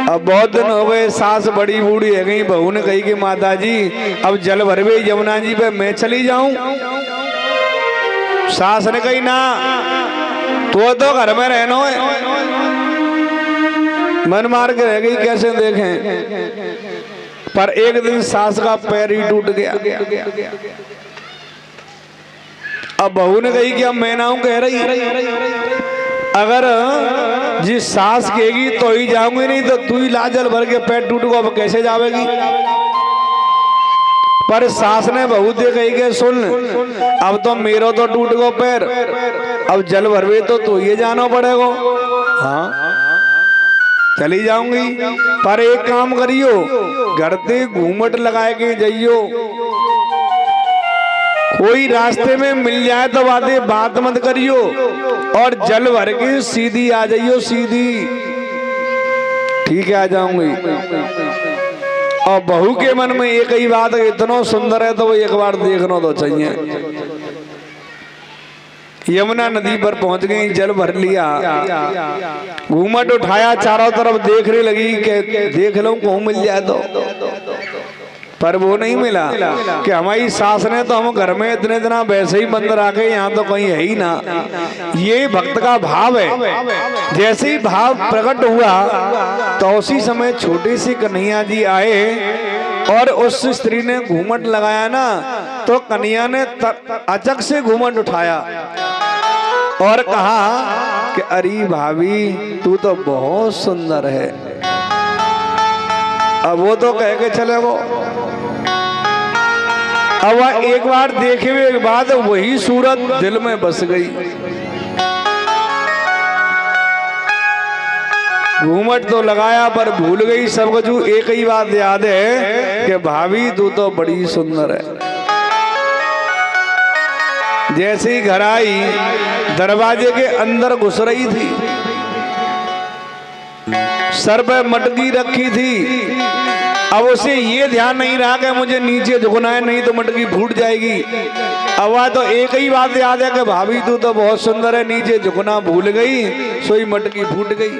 अब बहुत दिन हो गए, सास बड़ी बूढ़ी है गई। बहू ने कही कि माता जी अब जल भरवे यमुना जी पे मैं चली जाऊं। सास ने कही ना, तो घर में रहना है। मन मार के रह गई, कैसे देखें। पर एक दिन सास का पैर ही टूट गया। अब बहू ने कही कि अब मैं ना हूं, कह रही अगर जिस सास कहेगी तो ही जाऊंगी, नहीं तो तू ही लाजल भर के पैर टूट गो, अब कैसे जावेगी। पर सास ने बहू दे कही के सुन, अब तो मेरो तो टूट गो पैर, अब जल भरवे तो तू ये जाना पड़ेगा। हाँ चली जाऊंगी, पर एक काम करियो, घर से घूमट लगाए के जाइयो। कोई रास्ते में मिल जाए तो बात मत करियो, और जल भर के सीधी आ जाइयो, सीधी। ठीक है आ जाऊंगी। और बहू के मन में एक ही बात है, इतना सुंदर है तो वो एक बार देखना तो चाहिए। यमुना नदी पर पहुंच गई, जल भर लिया, घूमट उठाया, चारों तरफ देखने लगी कि देख लो कहूं मिल जाए तो, पर वो नहीं मिला। कि हमारी सास ने तो हम घर में इतने दिन वैसे ही बंद रखे, यहाँ तो कहीं है ही ना। ये भक्त का भाव है। जैसे ही भाव प्रकट हुआ तो उसी समय छोटी सी कन्हैया जी आए और उस स्त्री ने घूमट लगाया ना, तो कन्हैया ने अचक से घूमट उठाया और कहा कि अरे भाभी तू तो बहुत सुंदर है। अब वो तो कह के चले गो। अब वह एक बार देखे हुए के बाद वही सूरत दिल में बस गई। घूमट तो लगाया पर भूल गई सब कुछ। एक ही बात याद है कि भाभी तू तो बड़ी सुंदर है। जैसे ही घर आई दरवाजे के अंदर घुस रही थी, सर पे मटकी रखी थी। अब उसे ये ध्यान नहीं रहा कि मुझे नीचे झुकना है, नहीं तो मटकी फूट जाएगी। अब वह तो एक ही बात याद है कि भाभी तू तो बहुत सुंदर है, नीचे झुकना भूल गई, सोई मटकी फूट गई।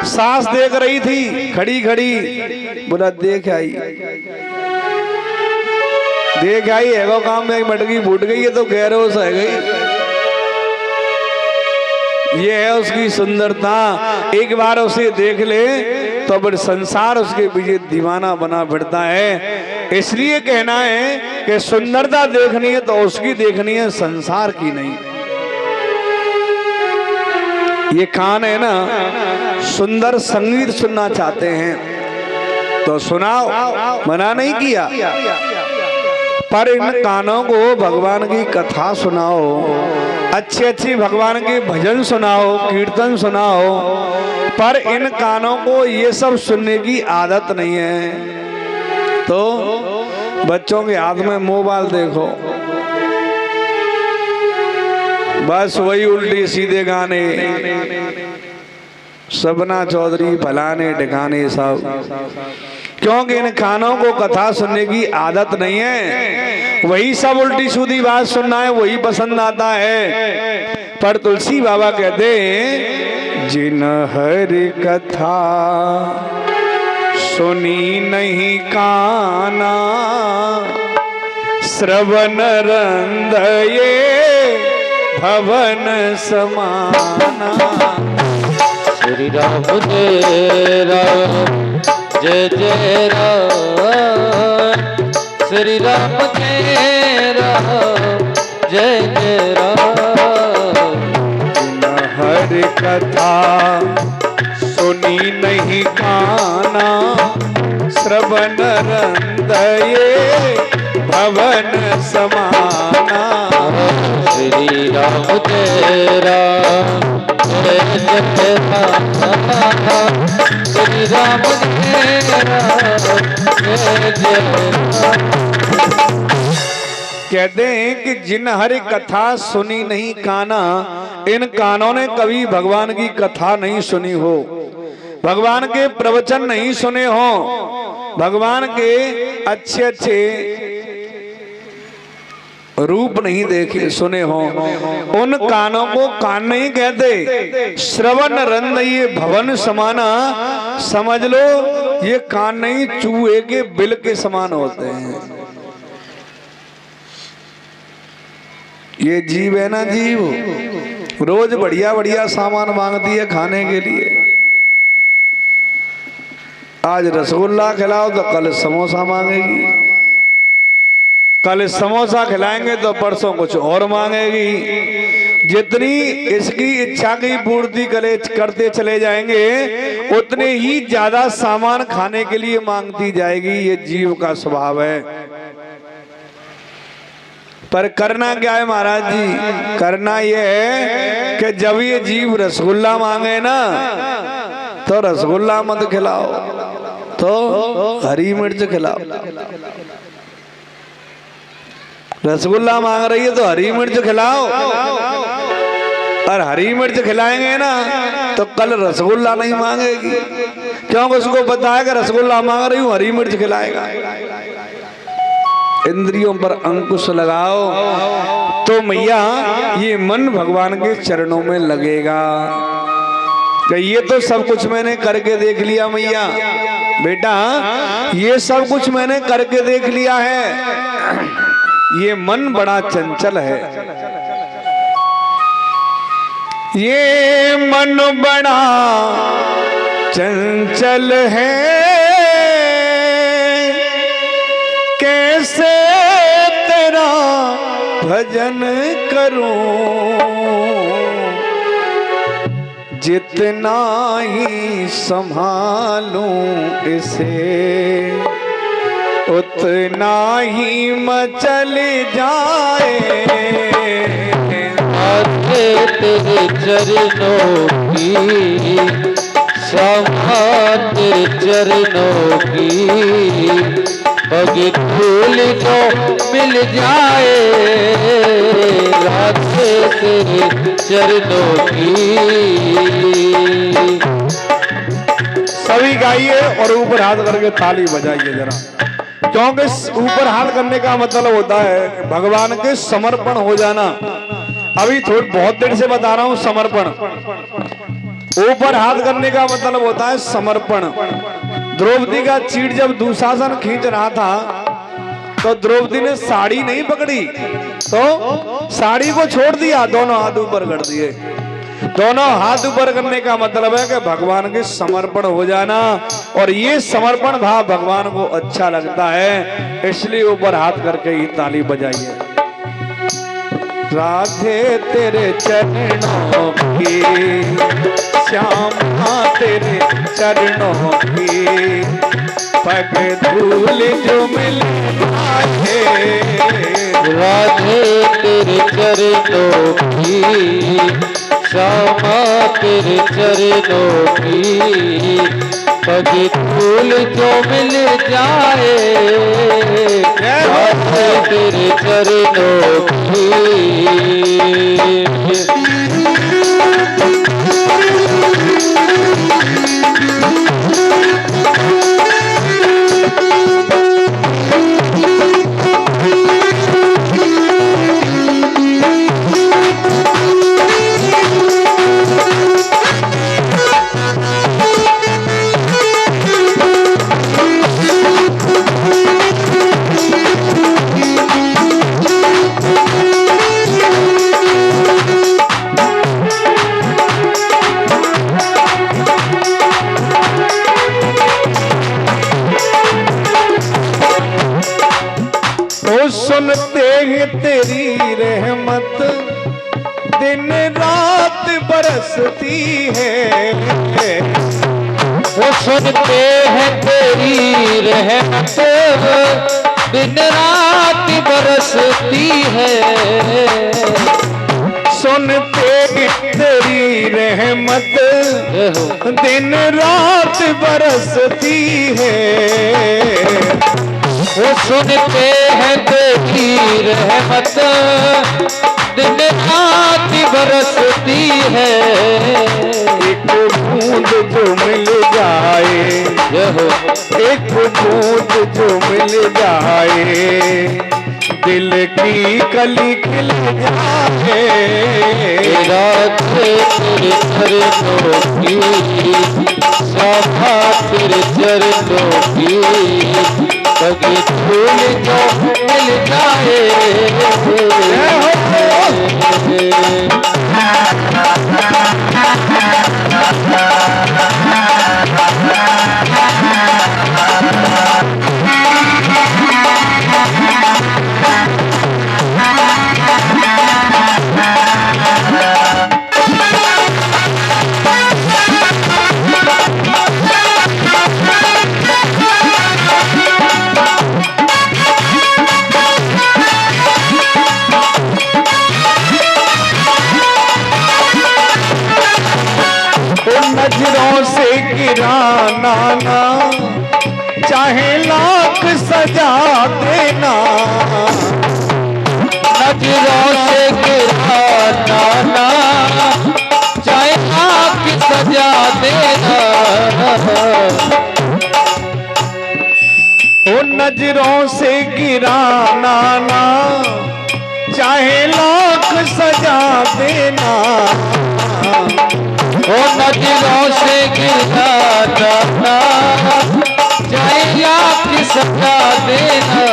सास देख रही थी खड़ी खड़ी, बोला देख आई है वो काम में मटकी फूट गई है तो कह रहे हो सह गई। ये है उसकी सुंदरता। एक बार उसे देख ले तो अब संसार उसके पीछे दीवाना बना फिरता है। इसलिए कहना है कि सुंदरता देखनी है तो उसकी देखनी है, संसार की नहीं। ये कान है ना, सुंदर संगीत सुनना चाहते हैं तो सुनाओ, मना नहीं किया, पर इन कानों को भगवान की कथा सुनाओ, अच्छे अच्छे भगवान के भजन सुनाओ, कीर्तन सुनाओ। पर इन कानों को ये सब सुनने की आदत नहीं है। तो बच्चों के हाथ में मोबाइल देखो, बस वही उल्टी सीधे गाने, सबना चौधरी फलाने ठिकाने सब। क्योंकि इन कानों को कथा सुनने की आदत नहीं है। वही सब उल्टी सीधी बात सुनना है, वही पसंद आता है। पर तुलसी बाबा कहते हैं जिन हरि कथा सुनी नहीं काना, श्रवण रंदये भवन समाना। श्री राम जय राम जय जय राम, श्री राम जय राम जय जय राम। हर कथा सुनी नहीं काना, श्रवण रंदये भवन समाना। श्री राम जय राम जय जय राम, श्री राम जय राम जय जय राम। कहते हैं कि जिन हरि कथा सुनी नहीं काना, इन कानों ने कभी भगवान की कथा नहीं सुनी हो, भगवान के प्रवचन नहीं सुने हो, भगवान के अच्छे अच्छे रूप नहीं देखे सुने हो। उन कानों को कान नहीं कहते। श्रवण रंद ये भवन समाना, समझ लो ये कान नहीं, चूहे के बिल के समान होते हैं। ये जीव है ना, जीव रोज बढ़िया बढ़िया सामान मांगती है खाने के लिए। आज रसगुल्ला खिलाओ तो कल समोसा मांगेगी, कल समोसा खिलाएंगे तो परसों कुछ और मांगेगी। जितनी इसकी इच्छा की पूर्ति करते चले जाएंगे उतने ही ज्यादा सामान खाने के लिए मांगती जाएगी। ये जीव का स्वभाव है। पर करना क्या है महाराज जी? करना ये है कि जब ये जीव रसगुल्ला मांगे ना तो रसगुल्ला मत खिलाओ, तो हरी मिर्च खिलाओ। रसगुल्ला मांग रही है तो हरी मिर्च खिलाओ, और हरी मिर्च खिलाएंगे ना तो कल रसगुल्ला नहीं मांगेगी, क्योंकि उसको पता है कि रसगुल्ला मांग रही हूँ, हरी मिर्च खिलाएगा। इंद्रियों पर अंकुश लगाओ तो मैया ये मन भगवान के चरणों में लगेगा। कि ये तो सब कुछ मैंने करके देख लिया मैया, बेटा ये सब कुछ मैंने करके देख लिया है, ये मन बड़ा चंचल है, ये मन बड़ा चंचल है, कैसे तेरा भजन करूं। जितना ही संभालूं इसे उतना ही मचल जाए। आगे तेरे चरणों की संभाल तेरे चरणों की पग धूल जो मिल जाए राधे तेरे चरणों की। सभी गाइए और ऊपर हाथ करके ताली बजाइए जरा, क्योंकि ऊपर हाथ करने का मतलब होता है भगवान के समर्पण हो जाना। अभी थोड़ी बहुत देर से बता रहा हूं समर्पण। ऊपर हाथ करने का मतलब होता है समर्पण। द्रौपदी का चीड़ जब दुशासन खींच रहा था तो द्रौपदी ने साड़ी नहीं पकड़ी, तो साड़ी को छोड़ दिया, दोनों हाथ ऊपर कर दिए। दोनों हाथ ऊपर करने का मतलब है कि भगवान के समर्पण हो जाना, और ये समर्पण भाव भगवान को अच्छा लगता है, इसलिए ऊपर हाथ करके ही ताली बजाइए। राधे तेरे चरणों की श्यामा तेरे चरणों की पग धूल जो मिल जाए। राधे तेरे चरणों की श्यामा तेरे चरणों की पग धूल जो मिल जाए राधे तेरे चरणों की। सुनते हैं तेरी रहमत दिन रात बरसती है। वो सुनते हैं तेरी रहमत दिन रात बरसती है। सुनते तेरी रहमत दिन रात बरसती है। वो सुनते हैं तेरी रहमत दिन रात बरसती है। एक बूंद जो मिल जाए, एक बूंद जो मिल जाए दिल की कली खिल जाए। राधे तेरे चरणों की श्यामा तेरे चरणों की पग धूल जो मिल जाए। नजरों से गिराना ना चाहे लाख सजा देना। नजरों से गिराना ना चाहे लाख सजा देना। ओ नजरों से गिराना ना चाहे लाख सजा देना। ओ नजरों से गिराना ना चाहे लाख सजा देना।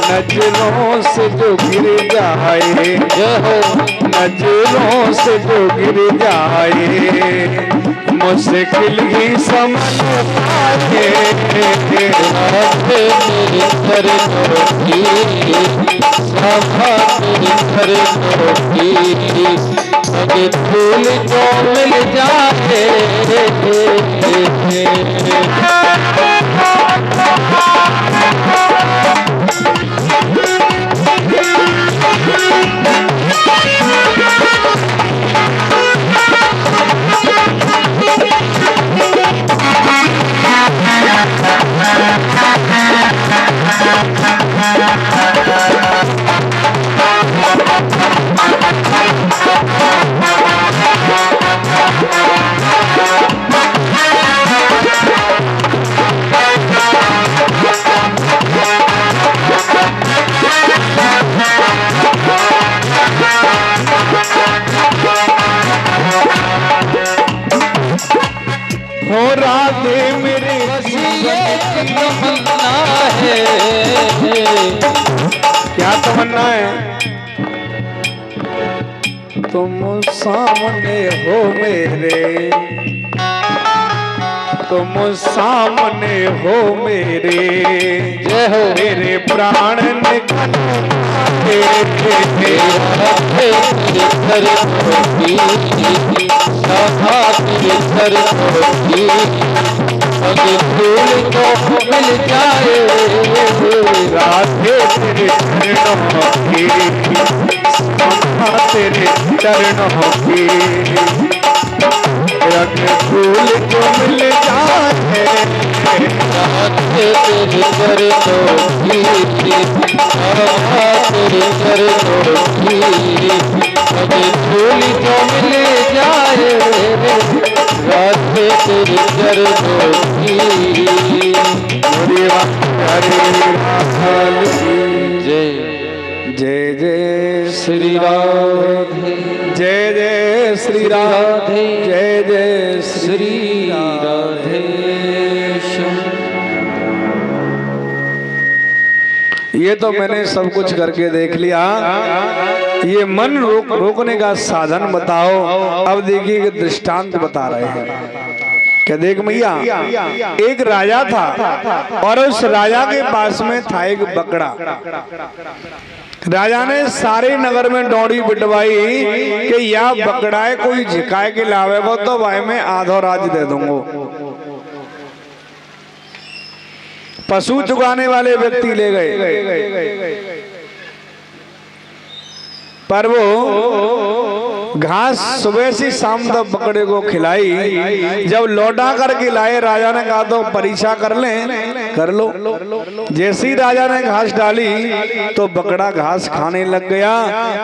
नजरों से जो गिर जाए, नजरों से जो गिर जाए मुश्किल ही समझ पाए। राधे तेरे चरणों की श्यामा तेरे चरणों की मगे फूल को मिल जाए। हो राधे मेरे तमन्ना है। क्या तमन्ना है? तुम सामने हो मेरे, तुम सामने हो मेरे, जय हो मेरे प्राण निकल मगे फूल को मिल जाए। राधे तेरे चरणों की, तेरे चरणों की रंग फूल को मिल जाए। राधे तेरे चरणों की, तेरे चरणों की मगे फूल को मिल जाए। राधे तेरे चरणों की। जय जय जय श्री राधे, जय जय श्री राधे, जय जय श्री राधे श्याम। ये तो मैंने सब कुछ करके देख लिया। ये मन रोकने का साधन बताओ। अब देखिए कि दृष्टांत बता रहे हैं। क्या देख मैया, एक राजा था और उस राजा के पास में था एक बकरा। राजा ने सारे नगर में दौड़ी बिटवाई कि यह बकरा है, कोई झिकाए के लावेगा तो भाई मैं आधो राज दे दूंगा। पशु चुगाने वाले व्यक्ति ले गए, पर वो घास सुबह से शाम तक बकरे को खिलाई। जब लौटा करके लाए, राजा ने कहा तो परीक्षा कर लें, कर लो। जैसे ही राजा ने घास डाली तो बकरा घास खाने लग गया,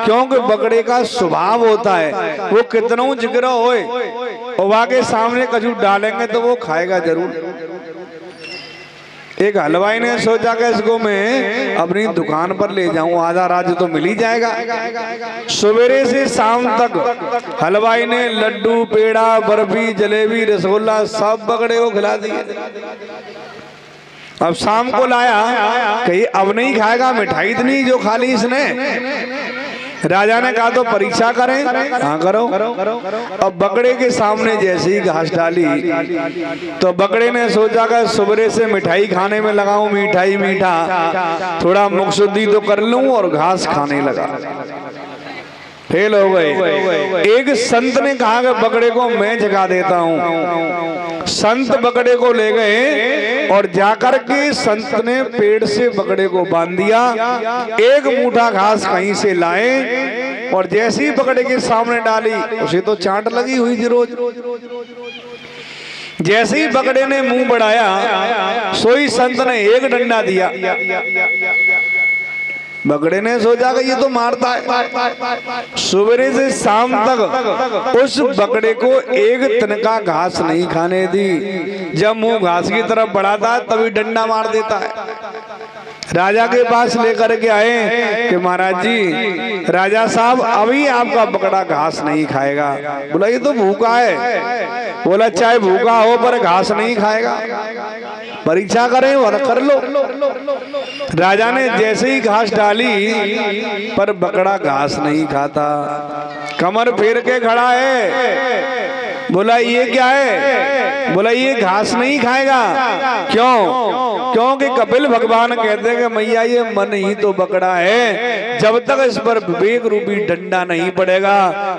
क्योंकि बकरे का स्वभाव होता है वो कितना जिगरा होए और के सामने कजू डालेंगे तो वो खाएगा जरूर। एक हलवाई ने सोचा कि इसको मैं अपनी दुकान पर ले जाऊं, आधा राज तो मिल ही जाएगा। सवेरे से शाम तक हलवाई ने लड्डू, पेड़ा, बर्फी, जलेबी, रसगुल्ला सब बकरे को खिला दिए। अब शाम को लाया, कहीं अब नहीं खाएगा, मिठाई इतनी जो खा ली इसने। राजा ने कहा तो परीक्षा करें, हाँ करो। अब बकरे के सामने जैसे ही घास डाली तो बकरे ने सोचा कि सुबह से मिठाई खाने में लगाऊं, मिठाई मीठा, थोड़ा मुखशुद्धि तो कर लूं, और घास खाने लगा। फेल हो गए। एक संत ने कहा कि बकरे को मैं जगा देता हूँ। संत बकरे को ले गए और जाकर के संत ने पेड़ से बकरे को बांध दिया। एक मुठा घास कहीं से लाए और जैसे ही बकरे के सामने डाली, उसे तो चांट लगी हुई थी रोज। जैसे ही बकरे ने मुंह बढ़ाया, सोई संत ने एक डंडा दिया। बकरे ने सोचा कि ये तो मारता है। सुबह से शाम तक उस बकरे को एक तिनका घास नहीं खाने दी। जब मुंह घास की तरफ बढ़ाता है तभी डंडा मार देता है। राजा के पास लेकर के आए कि महाराज जी, राजा साहब अभी आपका बकरा घास नहीं खाएगा। बोला ये तो भूखा है। बोला चाहे भूखा हो पर घास नहीं खाएगा, परीक्षा करें और कर लो। राजा ने जैसे ही घास डाली पर बकरा घास नहीं खाता, कमर फेर के खड़ा है। बोला ये क्या है? बोला ये घास नहीं खाएगा। क्यों? क्योंकि कपिल भगवान कहते हैं कि मैया ये मन ही तो बकड़ा है, जब तक इस पर विवेक रूपी डंडा नहीं पड़ेगा,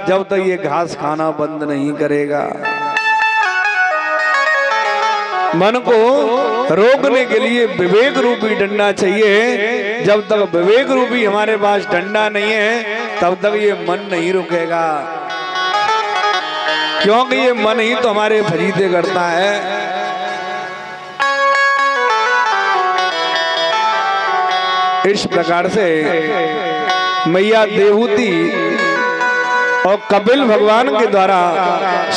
जब तक ये घास खाना बंद नहीं करेगा। मन को रोकने के लिए विवेक रूपी डंडा चाहिए। जब तक विवेक रूपी हमारे पास डंडा नहीं है, तब तक ये मन नहीं रुकेगा, क्योंकि ये मन ही तो हमारे फरीदे करता है। इस प्रकार से मैया देवहूति और कपिल भगवान के द्वारा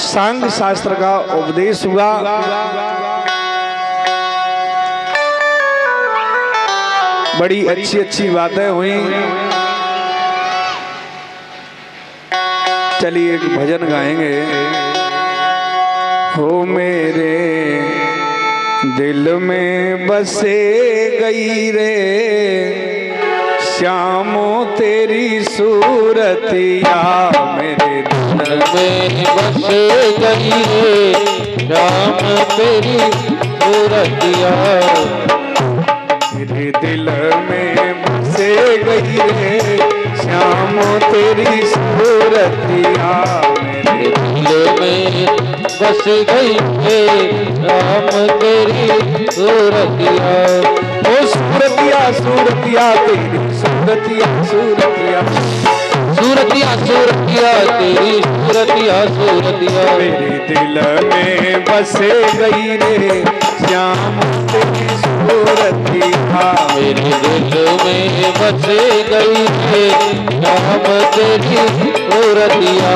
सांख्य शास्त्र का उपदेश हुआ। बड़ी अच्छी अच्छी बातें हुई। चलिए एक भजन गाएंगे। हो मेरे दिल में बसे गई रे श्यामो तेरी सूरतिया, मेरे दिल में बस गई रे श्याम तेरी सूरतिया, मेरे दिल में बसे गई रे श्याम तेरी सूरतिया, मेरे दिल में बस गई रे श्याम तेरी सूरतिया। ओ सूरतिया सूरतिया तेरी सूरतिया सूरतिया, सूरतिया सूरतिया तेरी सूरतिया सूरतिया, मेरे दिल में बसे गई रे श्याम तेरी सूरतिया, मेरे दिल में बस गई रे श्याम तेरी सूरतिया।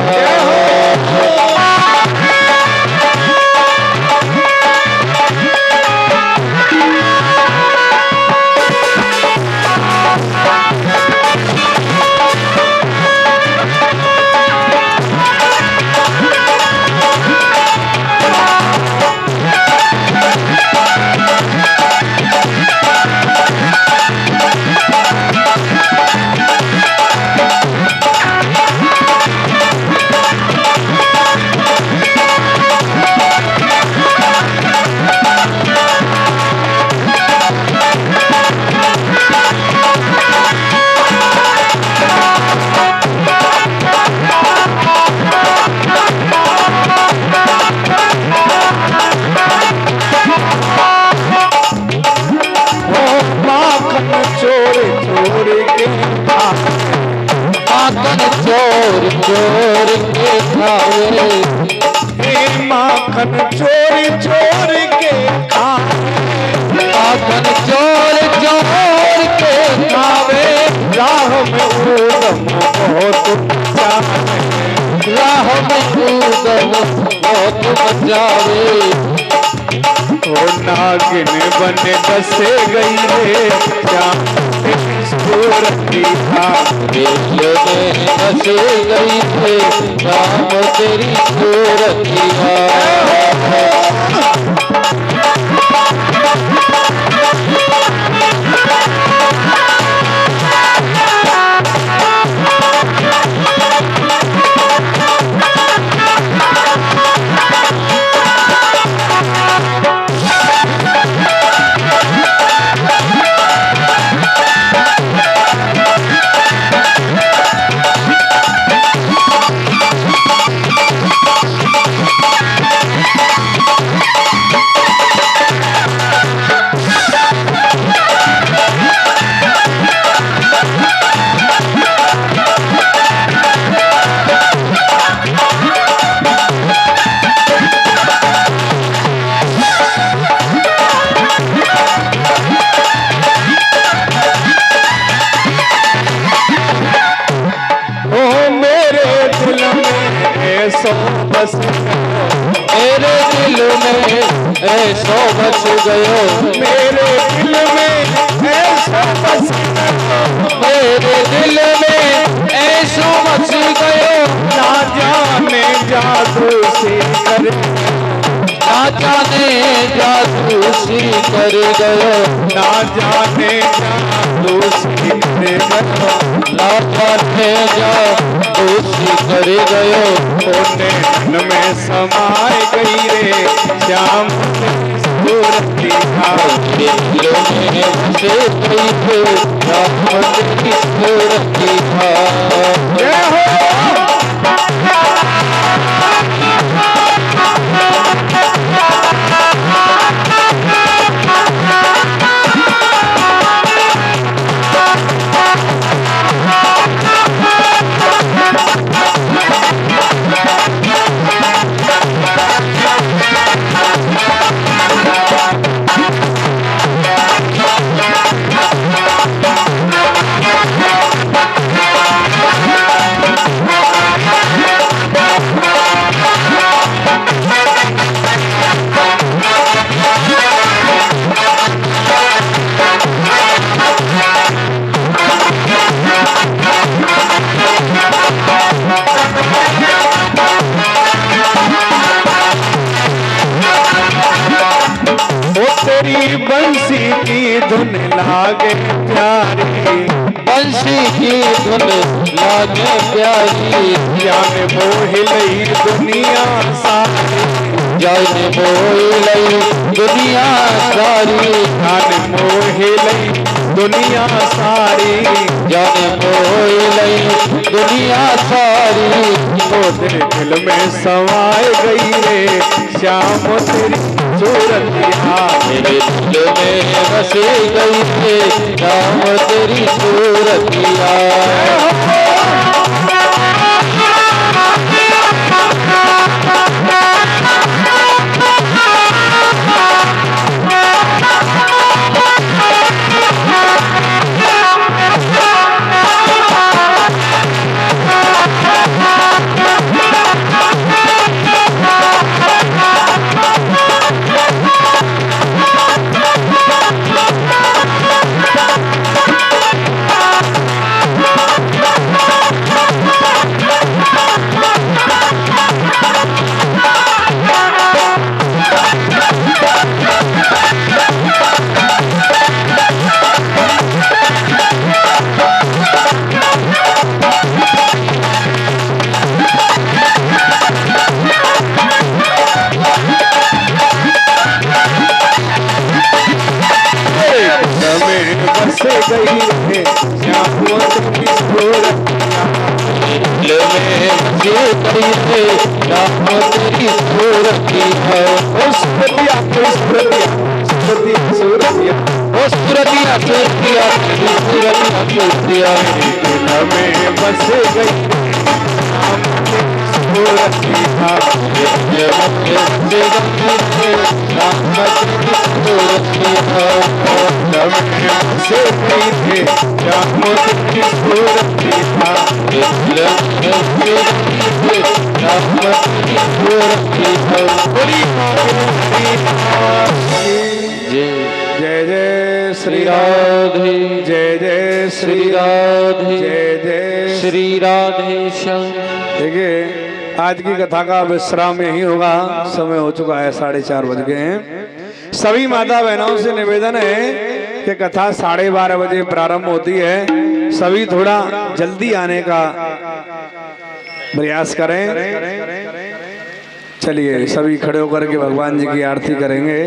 चोर चोर के खावे, हे माखन चोरी चोर के खावे, माखन चोर चोर के खावे, राह में ऊधम बहुत बचावे, राह में ऊधम बहुत बचावे। ओ नागिन बने बसे गई रे श्याम तेरी सूरतिया, दिल में बस गई रे श्याम तेरी सूरतिया। बस मेरे दिल में ऐसो बस गयो, मेरे दिल में ऐसा बस मेरे दिल में ऐसो बस गयो, ना जाने जादू से कर, ना जाने जादू सी कर गयो, ना जाने जादू से कर गयो, ना जाने जादू सी कर गयो। ओने मन में समाए गई रे श्याम बसे गई है राम तेरी सूरत की धाम। जय हो। तेरी बंसी की धुन लागे प्यारी, बंसी की धुन लागे प्यारी, जाने मोह लई दुनिया सारी, जाने मोह लई दुनिया सारी, जाने मोह लई दुनिया सारी, जाने मोह लई दुनिया सारी। तो तेरे दिल में समाए गई रे श्याम तेरी सूरत मेरे दिल में बस गई है राम तेरी सूरत बस गई रे श्याम तेरी सूरत दिल में बसे गई है राम तेरी सूरत है। सूरतिया सूरतिया सूरतिया सूरतिया ओ सूरतिया सूरतिया तेरी सूरतिया सूरतिया दिल में बस गई श्याम तेरी सूरत से गई थे श्याम तेरी सूरत जय जय श्री राधे जय जय श्री राधे जय जय श्री राधे श्याम। देखिए आज की कथा का विश्राम यही होगा, समय हो चुका है 4:30 बज गए हैं। सभी माता बहनों से निवेदन है कि कथा 12:30 बजे प्रारंभ होती है, सभी थोड़ा जल्दी आने का प्रयास करें। चलिए सभी खड़े होकर के भगवान जी की आरती करेंगे।